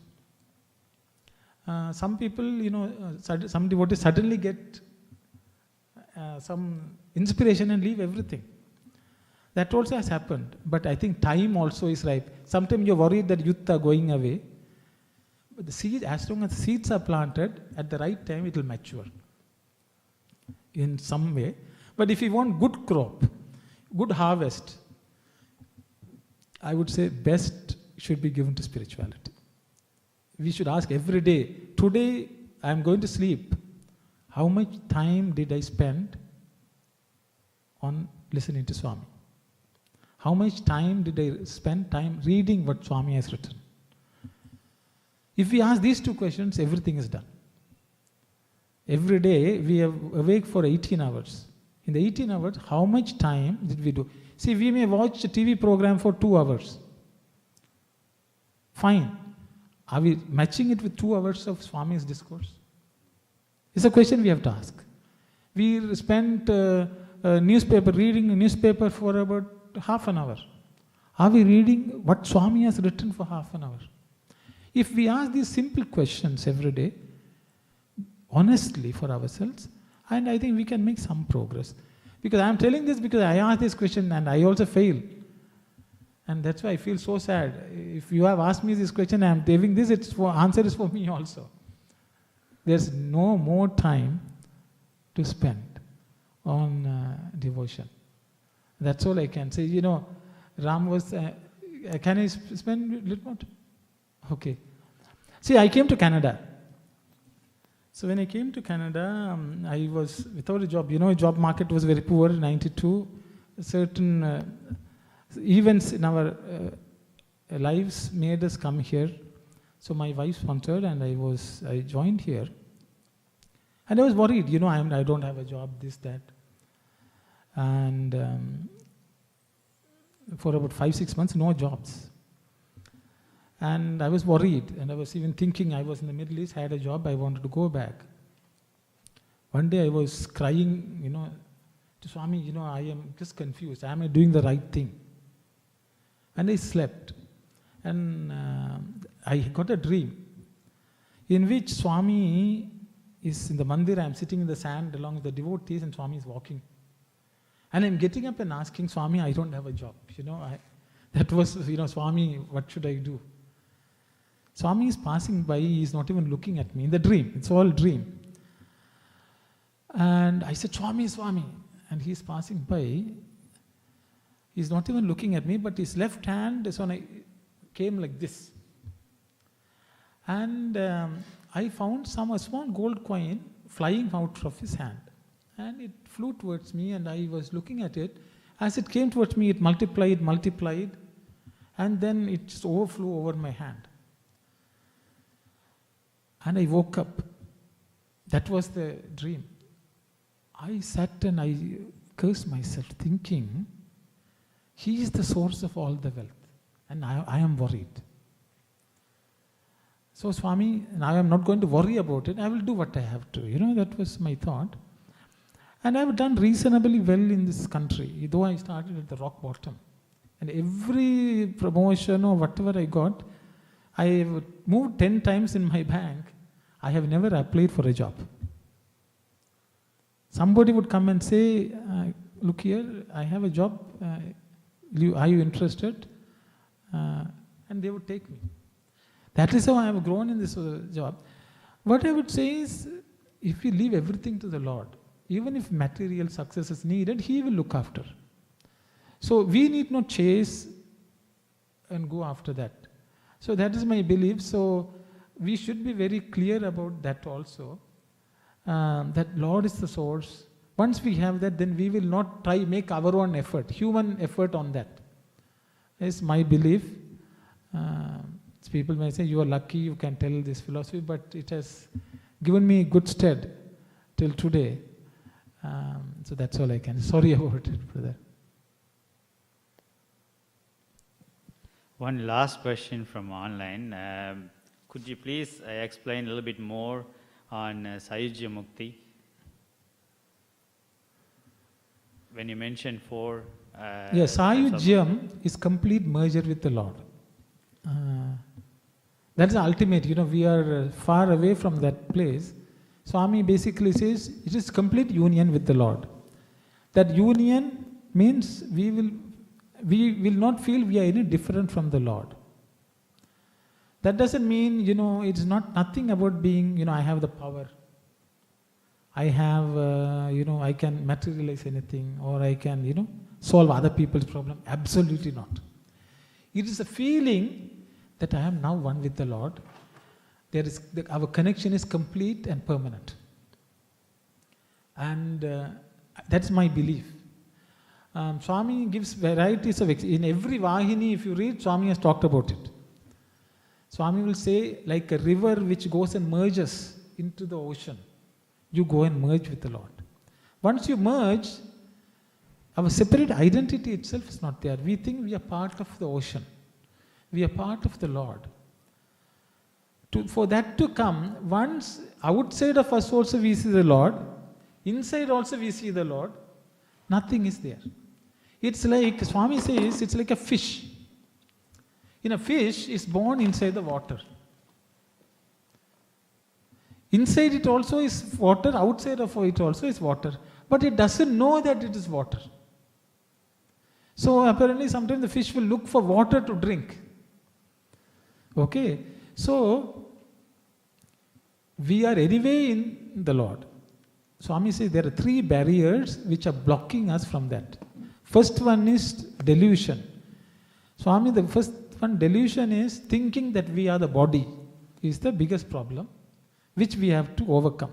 Some people, some devotees suddenly get some inspiration and leave everything. That also has happened. But I think time also is ripe. Sometimes you're worried that youth are going away. But the seed, as long as the seeds are planted, at the right time it will mature. In some way. But if you want good crop, good harvest, I would say best should be given to spirituality. We should ask every day, today I am going to sleep. How much time did I spend on listening to Swami? How much time did I spend time reading what Swami has written? If we ask these two questions, everything is done. Every day we are awake for 18 hours. In the 18 hours, how much time did we do? See, we may watch a TV program for 2 hours. Fine. Are we matching it with 2 hours of Swami's discourse? It's a question we have to ask. We spent reading a newspaper for about half an hour. Are we reading what Swami has written for half an hour? If we ask these simple questions every day, honestly for ourselves, and I think we can make some progress. Because I am telling this because I asked this question and I also fail. And that's why I feel so sad. If you have asked me this question, I am giving this, answer is for me also. There's no more time to spend on devotion. That's all I can say. You know, Ram was, can I spend a little more? Okay. See, I came to Canada. So when I came to Canada, I was without a job. You know, job market was very poor in 92. Certain events in our lives made us come here. So my wife sponsored and I joined here. And I was worried, you know, I don't have a job, this, that. And for about 5-6 months, no jobs. And I was worried, and I was even thinking, I was in the Middle East, I had a job, I wanted to go back. One day I was crying, you know, to Swami, you know, I am just confused. Am I doing the right thing? And I slept. And I got a dream in which Swami is in the mandir, I am sitting in the sand along with the devotees, and Swami is walking. And I'm getting up and asking Swami, I don't have a job. You know, that was, you know, Swami, what should I do? Swami is passing by, he is not even looking at me in the dream. It's all dream. And I said, Swami, Swami. And he is passing by. He's not even looking at me, but his left hand is on came like this. And I found a small gold coin flying out of his hand. And it flew towards me, and I was looking at it. As it came towards me, it multiplied, and then it just overflew over my hand. And I woke up. That was the dream. I sat and I cursed myself, thinking, he is the source of all the wealth, and I am worried. So Swami, now I am not going to worry about it, I will do what I have to. You know, that was my thought. And I have done reasonably well in this country, though I started at the rock bottom. And every promotion or whatever I got, I have moved 10 times in my bank. I have never applied for a job. Somebody would come and say, look here, I have a job, are you interested? And they would take me. That is how I have grown in this job. What I would say is, if you leave everything to the Lord, even if material success is needed, He will look after. So we need not chase and go after that. So that is my belief. So we should be very clear about that also. That Lord is the source. Once we have that, then we will not try make our own effort, human effort on that. Is my belief. People may say, you are lucky, you can tell this philosophy, but it has given me good stead till today. So that's all I can. Sorry about it, brother. One last question from online. Could you please explain a little bit more on Sayujya Mukti? When you mentioned 4... yes, Sayujyam is complete merger with the Lord. That's the ultimate, you know, we are far away from that place. Swami basically says it is complete union with the Lord. That union means we will not feel we are any different from the Lord. That doesn't mean, you know, it's nothing about being, you know, I have the power. I have, you know, I can materialize anything, or I can, you know, solve other people's problem. Absolutely not. It is a feeling that I am now one with the Lord. Our connection is complete and permanent. And that's my belief. Swami gives varieties of, in every Vahini, if you read, Swami has talked about it. Swami will say, like a river which goes and merges into the ocean, you go and merge with the Lord. Once you merge, our separate identity itself is not there. We think we are part of the ocean. We are part of the Lord. For that to come, once outside of us also we see the Lord, inside also we see the Lord, nothing is there. It's like, Swami says, it's like a fish. In a fish is born inside the water. Inside it also is water, outside of it also is water. But it doesn't know that it is water. So apparently sometimes the fish will look for water to drink. Okay, so we are anyway in the Lord. Swami says there are 3 barriers which are blocking us from that. First one is delusion. Swami, the first one, delusion, is thinking that we are the body is the biggest problem, which we have to overcome.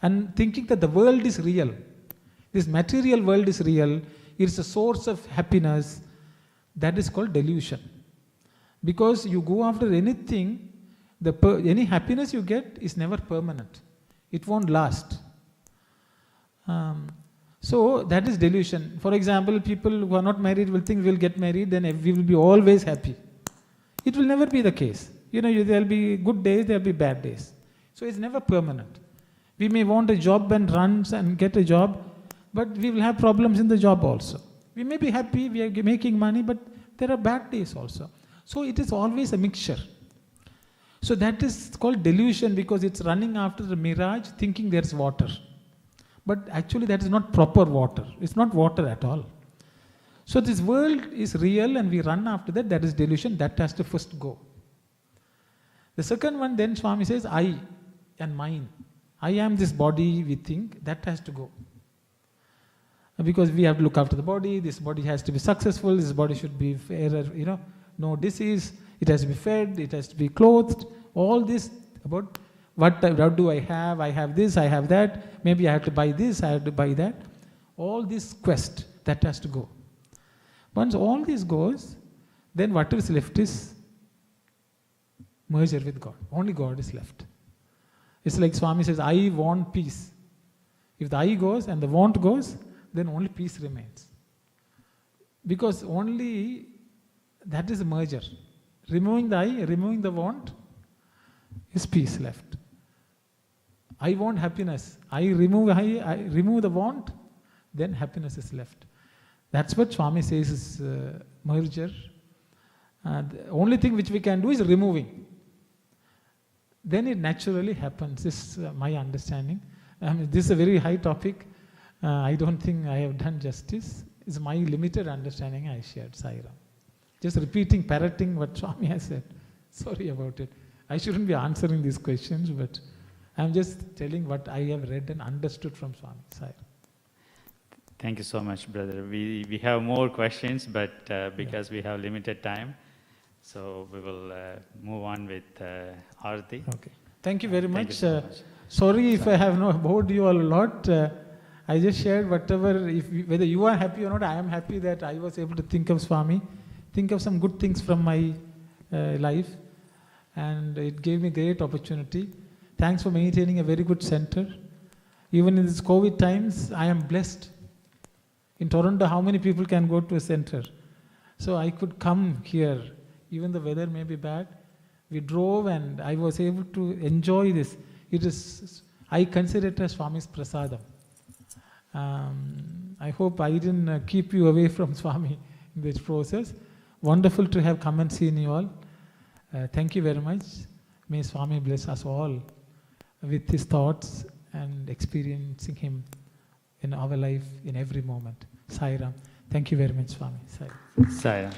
And thinking that the world is real. This material world is real. It is a source of happiness. That is called delusion. Because you go after anything, any happiness you get is never permanent. It won't last. So that is delusion. For example, people who are not married will think we will get married, then we will be always happy. It will never be the case. There will be good days, there will be bad days. So it's never permanent. We may want a job and run and get a job, but we will have problems in the job also. We may be happy, we are making money, but there are bad days also. So it is always a mixture. So that is called delusion because it's running after the mirage, thinking there's water. But actually that is not proper water. It's not water at all. So this world is real and we run after that. That is delusion. That has to first go. The second one, then Swami says, I and mine. I am this body, we think. That has to go. Because we have to look after the body. This body has to be successful. This body should be fair, no disease. It has to be fed. It has to be clothed. All this about what do I have? I have this, I have that. Maybe I have to buy this, I have to buy that. All this quest, that has to go. Once all this goes, then what is left is merger with God. Only God is left. It's like Swami says, I want peace. If the I goes and the want goes, then only peace remains. Because only that is a merger. Removing the I, removing the want, is peace left. I want happiness. I remove the want, then happiness is left. That's what Swami says is merger. The only thing which we can do is removing. Then it naturally happens. This is my understanding. This is a very high topic. I don't think I have done justice. It's my limited understanding I shared, Sairam. Just repeating, parroting what Swami has said. Sorry about it. I shouldn't be answering these questions, but I'm just telling what I have read and understood from Swami. Sairam. Thank you so much, brother. We have more questions, but because we have limited time, so we will move on with Arati. Okay. Thank you very much. Thank you so much. Sorry if I have not bored you all a lot. I just shared whatever, whether you are happy or not, I am happy that I was able to think of Swami, think of some good things from my life, and it gave me great opportunity. Thanks for maintaining a very good center. Even in these COVID times, I am blessed. In Toronto, how many people can go to a center? So I could come here, even the weather may be bad. We drove and I was able to enjoy this. It is, I consider it as Swami's prasadam. I hope I didn't keep you away from Swami in this process. Wonderful to have come and seen you all. Thank you very much. May Swami bless us all with his thoughts and experiencing him in our life in every moment. Sairam. Thank you very much, Swami. Sairam. Sairam.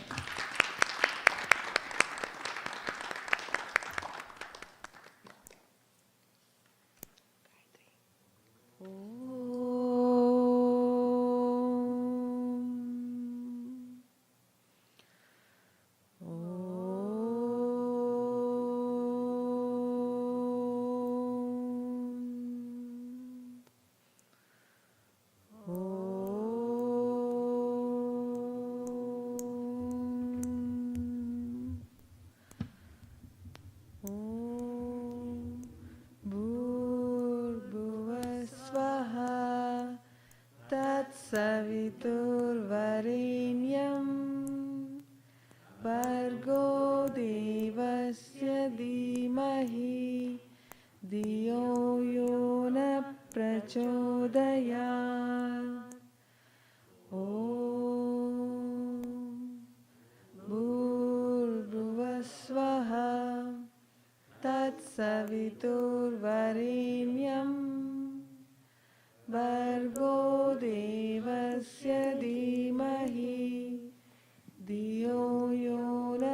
सवितुर्वरेण्यं भर्गो देवस्य धीमहि धियो यो न प्रचोदयात् ॐ भूर्भुवः सवितुर्वरेण्यं भर्गो देवस्य धीमहि धियो यो न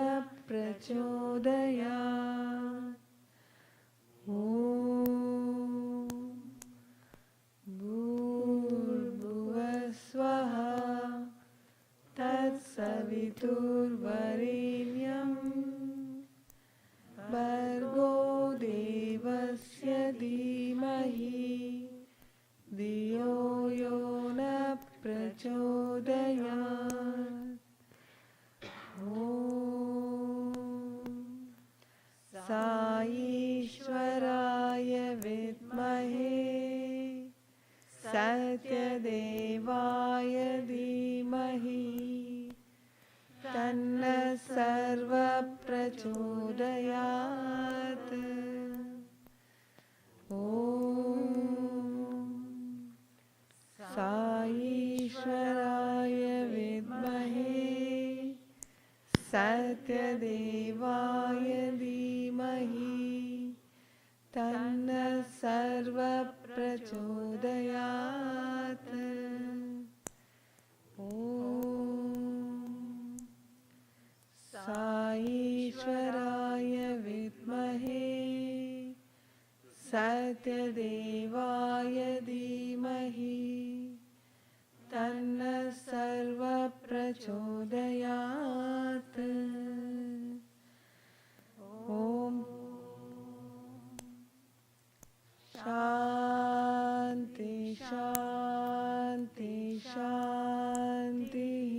प्रचोदयात्। ॐ भूर्भुवस्वः तत्सवितुर्वरेण्यं भर्गो देवस्य धीमहि धियो यो न प्रचोदयात्। ॐ साईश्वराय विद्महे सत्यदेवाय धीमहि तन्नः सर्वः प्रचोदयात्। ॐ साईश्वराय विद्महे सत्यदेवाय धीमहि तन्नः सर्वः प्रचोदयात्। ॐ साईश्वराय विद्महे सत्यदेवाय धीमहि तन्नः सर्वः प्रचोदयात्। ॐ शान्ति शान्ति शान्तिः।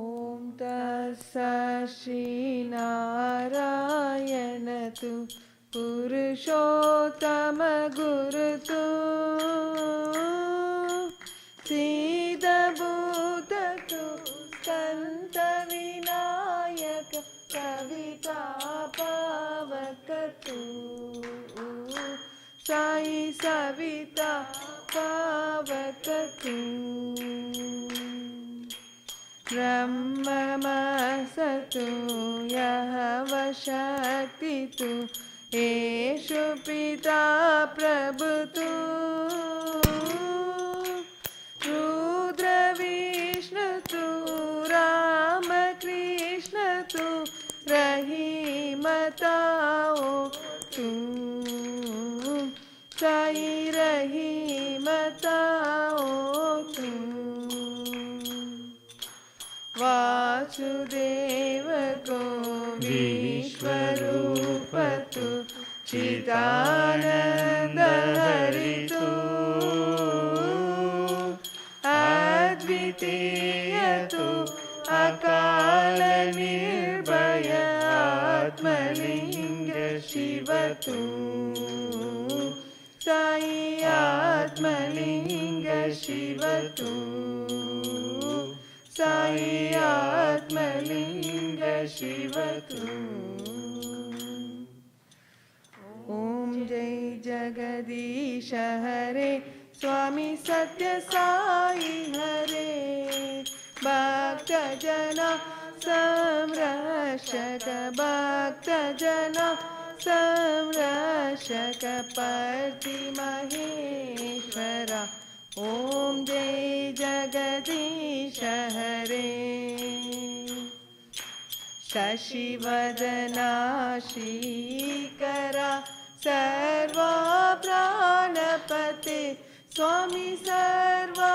ॐ तत्सत् श्रीनारायणतु पुरुषोत्तमगुरुतु सिद्धभूततु स्कन्दविनायक कवितापावकतु साई सविता पावकतु ब्रह्ममसतु यः वशक्तितु येषु पिता प्रभुतु रुद्रविष्णुतु रामकृष्णतु रहीमताओतु साई रहीमताओतु वासुदेव को विश्वरूपतु चिदानंद हरितु अद्वितीयतु अकाल निर्भय आत्मलिंग शिवतु साई आत्मलिंग शिवतु साई आत्मलिंग शिवतु। ओम जय जगदीश हरे स्वामी सत्य साई हरे भक्त जना संरक्षक भक्त जना संरक्षक पति महेश्वरा। ओम जय जगदीश हरे शशिवदना श्रीकरा सर्वा प्राणपते स्वामी सर्वा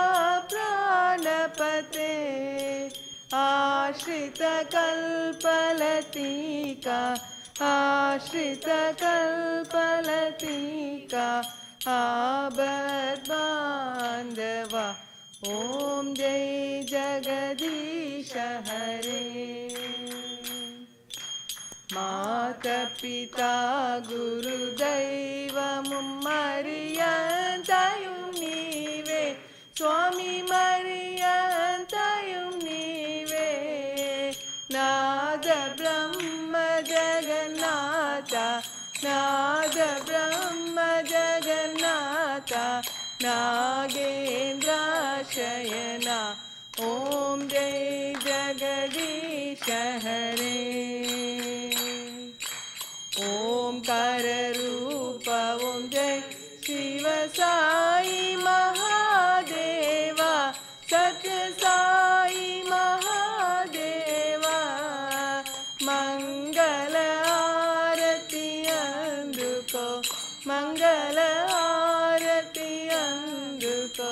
प्राणपते आश्रित कल्पलतिका आश्रित कल्पलतिका आबद्बान्धवा। ओम जय जगदीश हरे माता पिता गुरुदैवमुम्मरियन्तयुं नीवे स्वामी मरियन्तयुं नीवे नाद ब्रह्म जगन्नाथ नाद ब्रह्म जगन्नाथ नागेन्द्राशयना। ओम जय जगदीश हरे को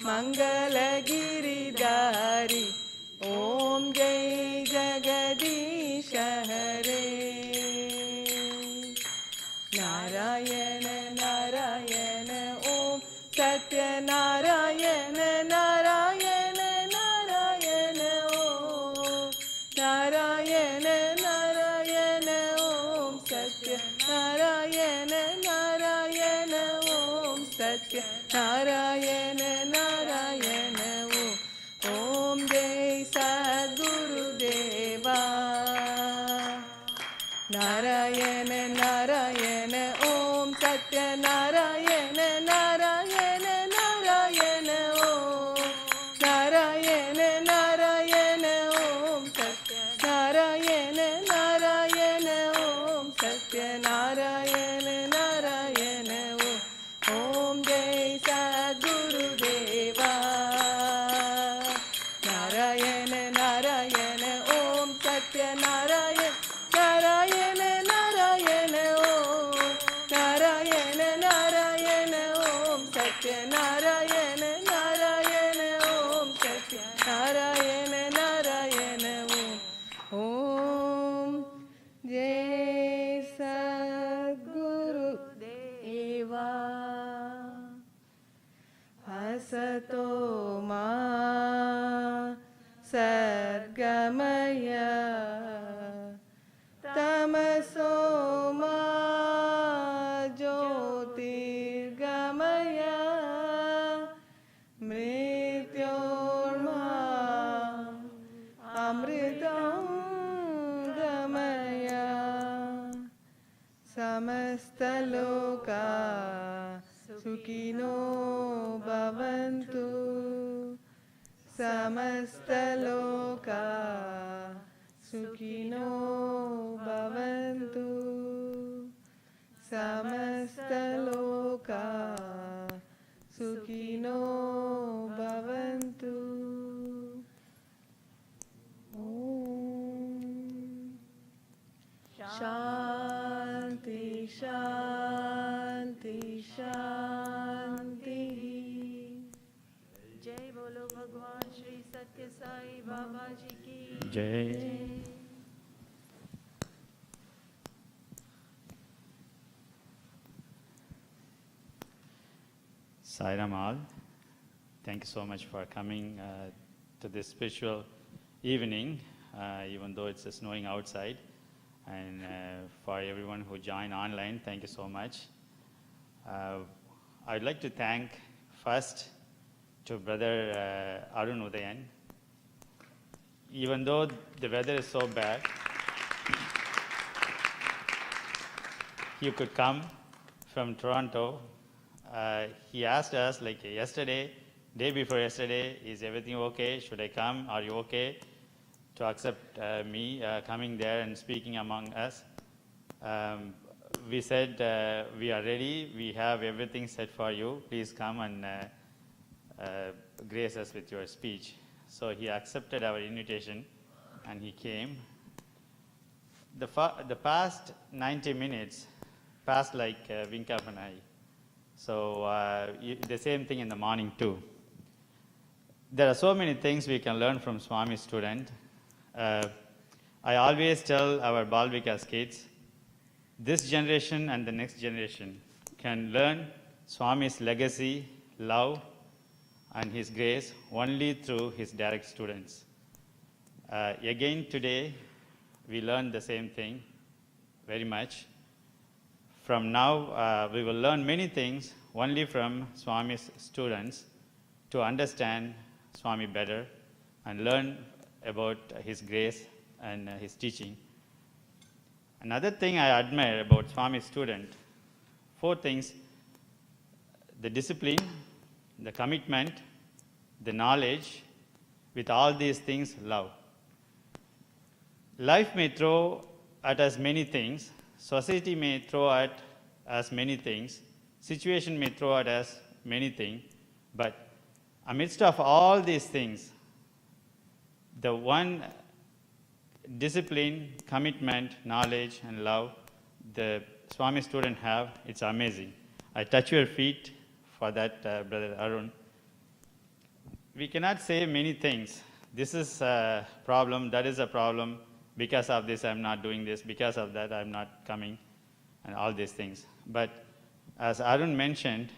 मंगल गिरिधारी ओम जय जगदीश हरे नारायण नारायण ओम सत्यनारायण नारायण नारायण ओम नारायण नारायण ओम सत्यनारायण नारायण ओम सत्यनारायण नारायण ओम जय सद्गुरुदेवा नारायण नारायण ओम सत्यनारायण नारायण नारायण ओम नारायण नारायण ओम सत्यनारायण नारायण ओम सत्यनारायण नारायण ओम जय सद्गुरुदेवा नारायण नारायण ओम सत्यनारायण नारायण नारायण ओम नारायण नारायण ओम सत्यनारायण नारायण ओम सत्यनारायण नारायण ओम जय सद्गुरुदेवा हसतो मा सद्गमय तमसो मा ज्योतिर्गमय मृत्योर्मा अमृतं गमय समस्तलोका सुखिनो भवन्तु समस्तलोका सुखिनो भवन्तु समस्तलोका सुखिनो भवन्तु ॐ शान्ति शान्ति शान्ति जय बोलो भगवान श्री सत्य साई बाबा जी की जय। Sairam all. Thank you so much for coming to this spiritual evening, even though it's snowing outside. And for everyone who joined online, thank you so much. I'd like to thank first to Brother Arun Udayan. Even though the weather is so bad, he could come from Toronto. He asked us like yesterday, day before yesterday, is everything okay? Should I come? Are you okay to accept me coming there and speaking among us? We said we are ready. We have everything set for you. Please come and grace us with your speech. So he accepted our invitation and he came. The past 90 minutes passed like wink of an eye. So the same thing in the morning too. There are so many things we can learn from Swami's student. I always tell our Balvikas kids, this generation and the next generation can learn Swami's legacy, love, and his grace only through his direct students. Again today, we learned the same thing very much. From now, we will learn many things only from Swami's students to understand Swami better and learn about his grace and his teaching. Another thing I admire about Swami's student, 4 things: the discipline, the commitment, the knowledge, with all these things, love. Life may throw at us many things, society may throw at us many things, situation may throw at us many things, but amidst of all these things, the one discipline, commitment, knowledge, and love the Swami student have, it's amazing. I touch your feet for that, Brother Arun. we cannot say many things. This is a problem, that is a problem. Because of this, I'm not doing this. Because of that, I'm not coming, and all these things. But as Arun mentioned,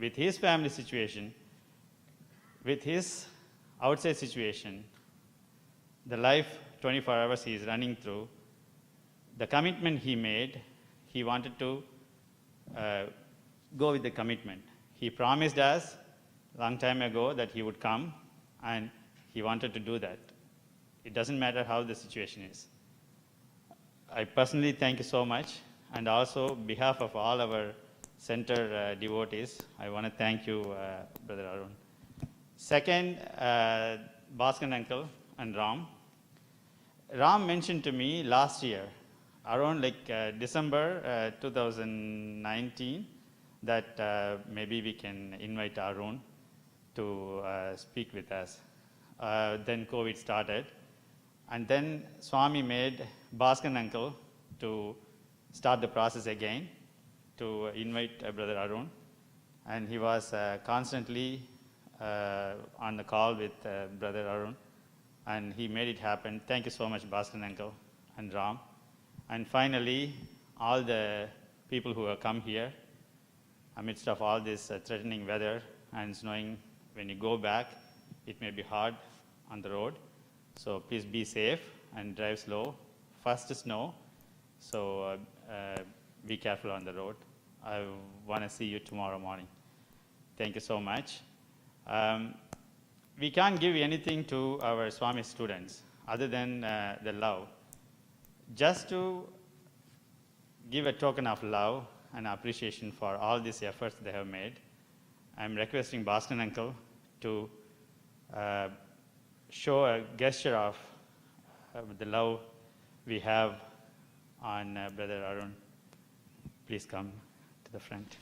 with his family situation, with his outside situation, the life 24 hours he is running through, the commitment he made, he wanted to go with the commitment. He promised us long time ago that he would come, and he wanted to do that. It doesn't matter how the situation is. I personally thank you so much, and also on behalf of all our center devotees, I want to thank you, Brother Arun. Second, Bhaskar uncle and Ram. Ram mentioned to me last year, around December 2019, that maybe we can invite Arun to speak with us. Then COVID started, and then Swami made Bhaskar uncle to start the process again to invite Brother Arun, and he was constantly on the call with Brother Arun, and he made it happen. Thank you so much, Bhaskar uncle and Ram. And finally, all the people who have come here, amidst of all this threatening weather and snowing, when you go back, it may be hard on the road. So please be safe and drive slow. First snow, so be careful on the road. I want to see you tomorrow morning. Thank you so much. We can't give anything to our Swami students other than the love. Just to give a token of love and appreciation for all these efforts they have made, I'm requesting Bhaskar uncle to show a gesture of the love we have on Brother Arun. Please come to the front.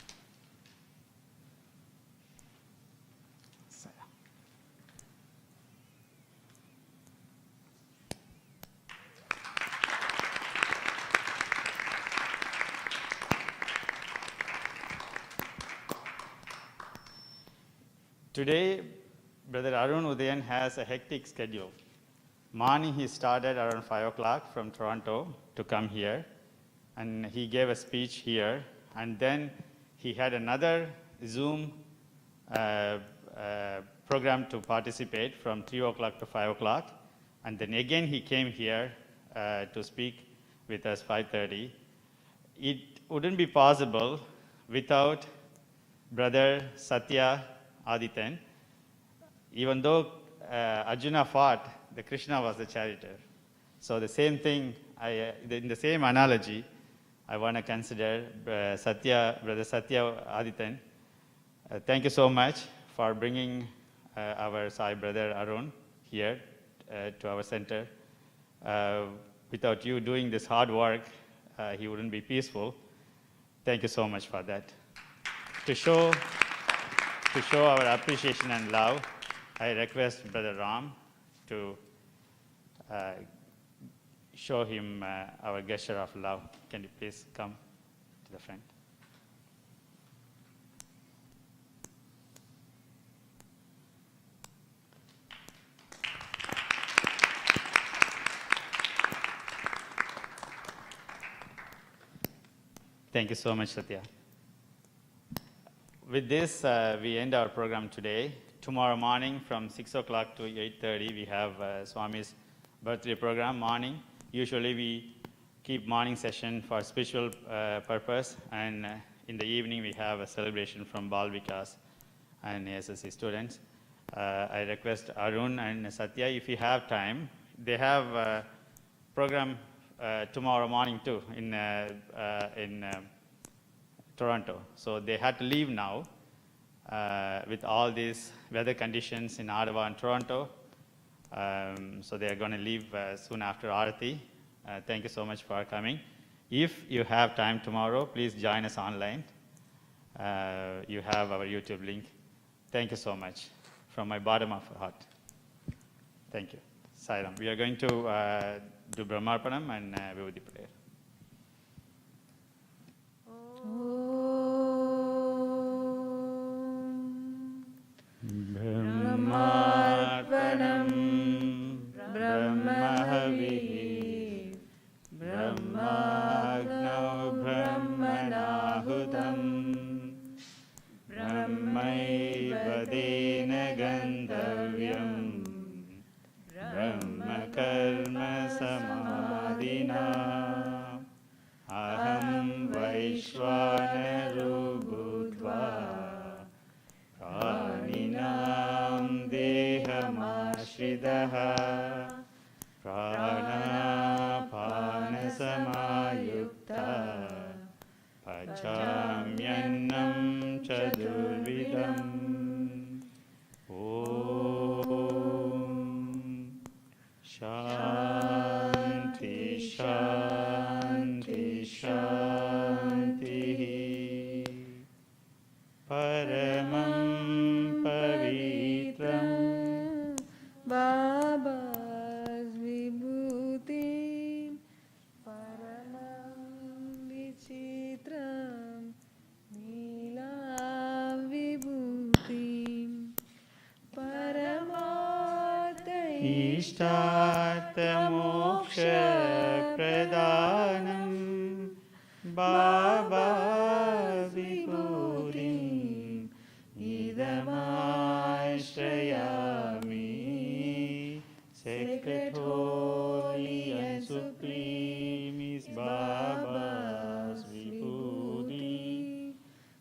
Today, Brother Arun Udayan has a hectic schedule. Morning he started around 5 o'clock from Toronto to come here, and he gave a speech here, and then he had another Zoom program to participate from 3 o'clock to 5 o'clock, and then again he came here to speak with us 5:30. It wouldn't be possible without Brother Satya Aditan. Even though Arjuna fought, the Krishna was the charioteer. So the same thing, in the same analogy, I want to consider Brother Satya Aditan. Thank you so much for bringing our Sai brother Arun here to our center. Without you doing this hard work, he wouldn't be peaceful. Thank you so much for that. To show our appreciation and love, I request Brother Ram to show him our gesture of love. Can you please come to the front? Thank you so much, Satya. With this, we end our program today. Tomorrow morning from 6 o'clock to 8:30, we have Swami's birthday program morning. Usually we keep morning session for spiritual purpose, and in the evening we have a celebration from Bal Vikas and SSC students. I request Arun and Satya, if you have time, they have a program tomorrow morning too in Toronto. So they had to leave now with all these weather conditions in Ottawa and Toronto. So they are going to leave soon after Aarati. Thank you so much for coming. If you have time tomorrow, please join us online. You have our YouTube link. Thank you so much from my bottom of my heart. Thank you. Sairam. We are going to do Brahmarpanam and Vibhuti prayer. Om गन्तव्यं ब्रह्मकर्मसमाधिना अहं वैश्वानरो भूत्वा प्राणिनां देहमाश्रितः प्राणापानसमायुक्तः पचाम्यन्नं चतुर्विधम् ॐ शान्ति शान्ति शान्तिः परमं पवित्रं Baba's vibhuti paramam vichitram nila vibhuti paramartha इष्टार्थमोक्षप्रदानं Baba विभूतिम् idamaśrayami. Sacred, holy and supreme is Baba's vibhuti.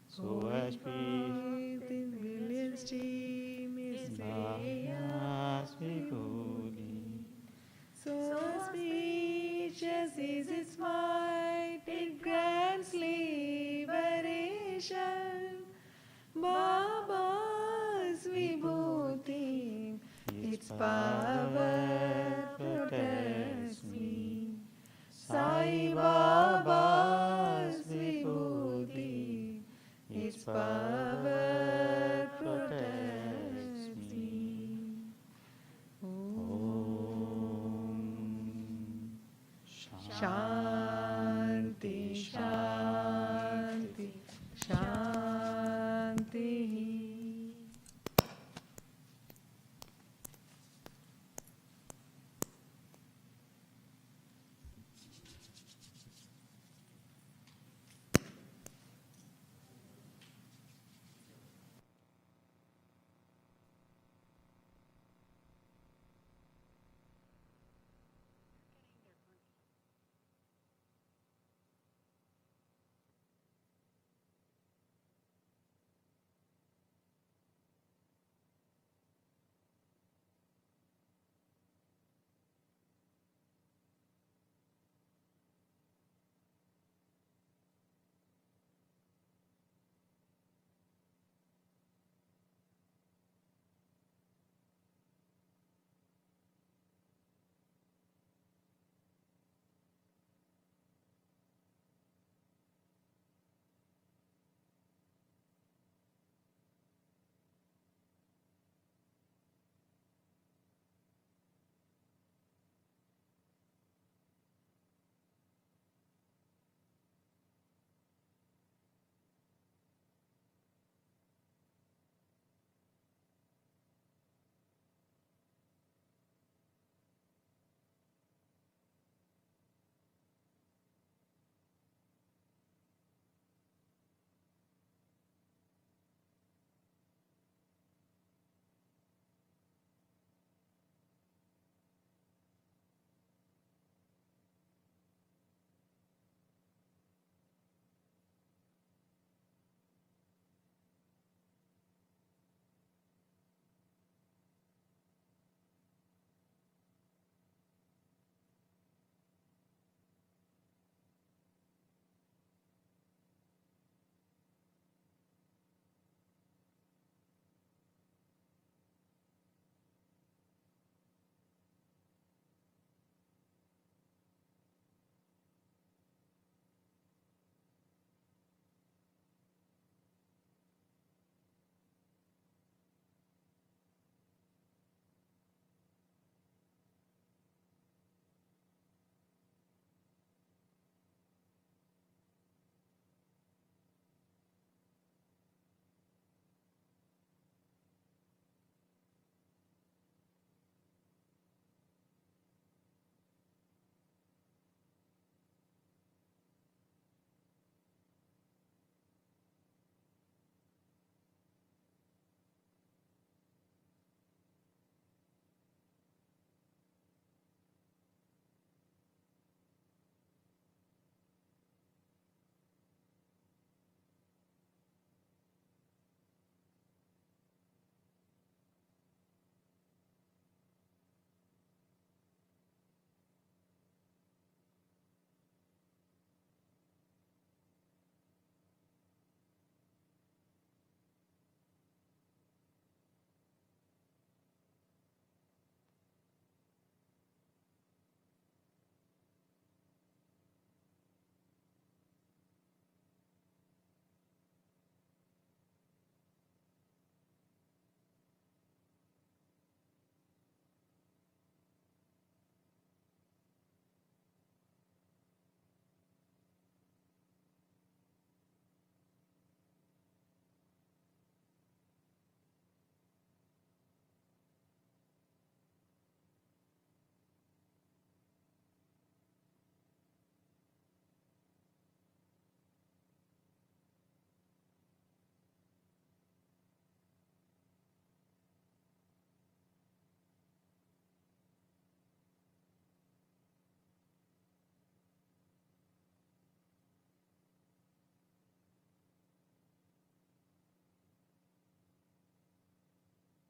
So as peace in brilliant stream is Baba's vibhuti. so speechless is its might, it grants liberation. Baba's vibhuti, its power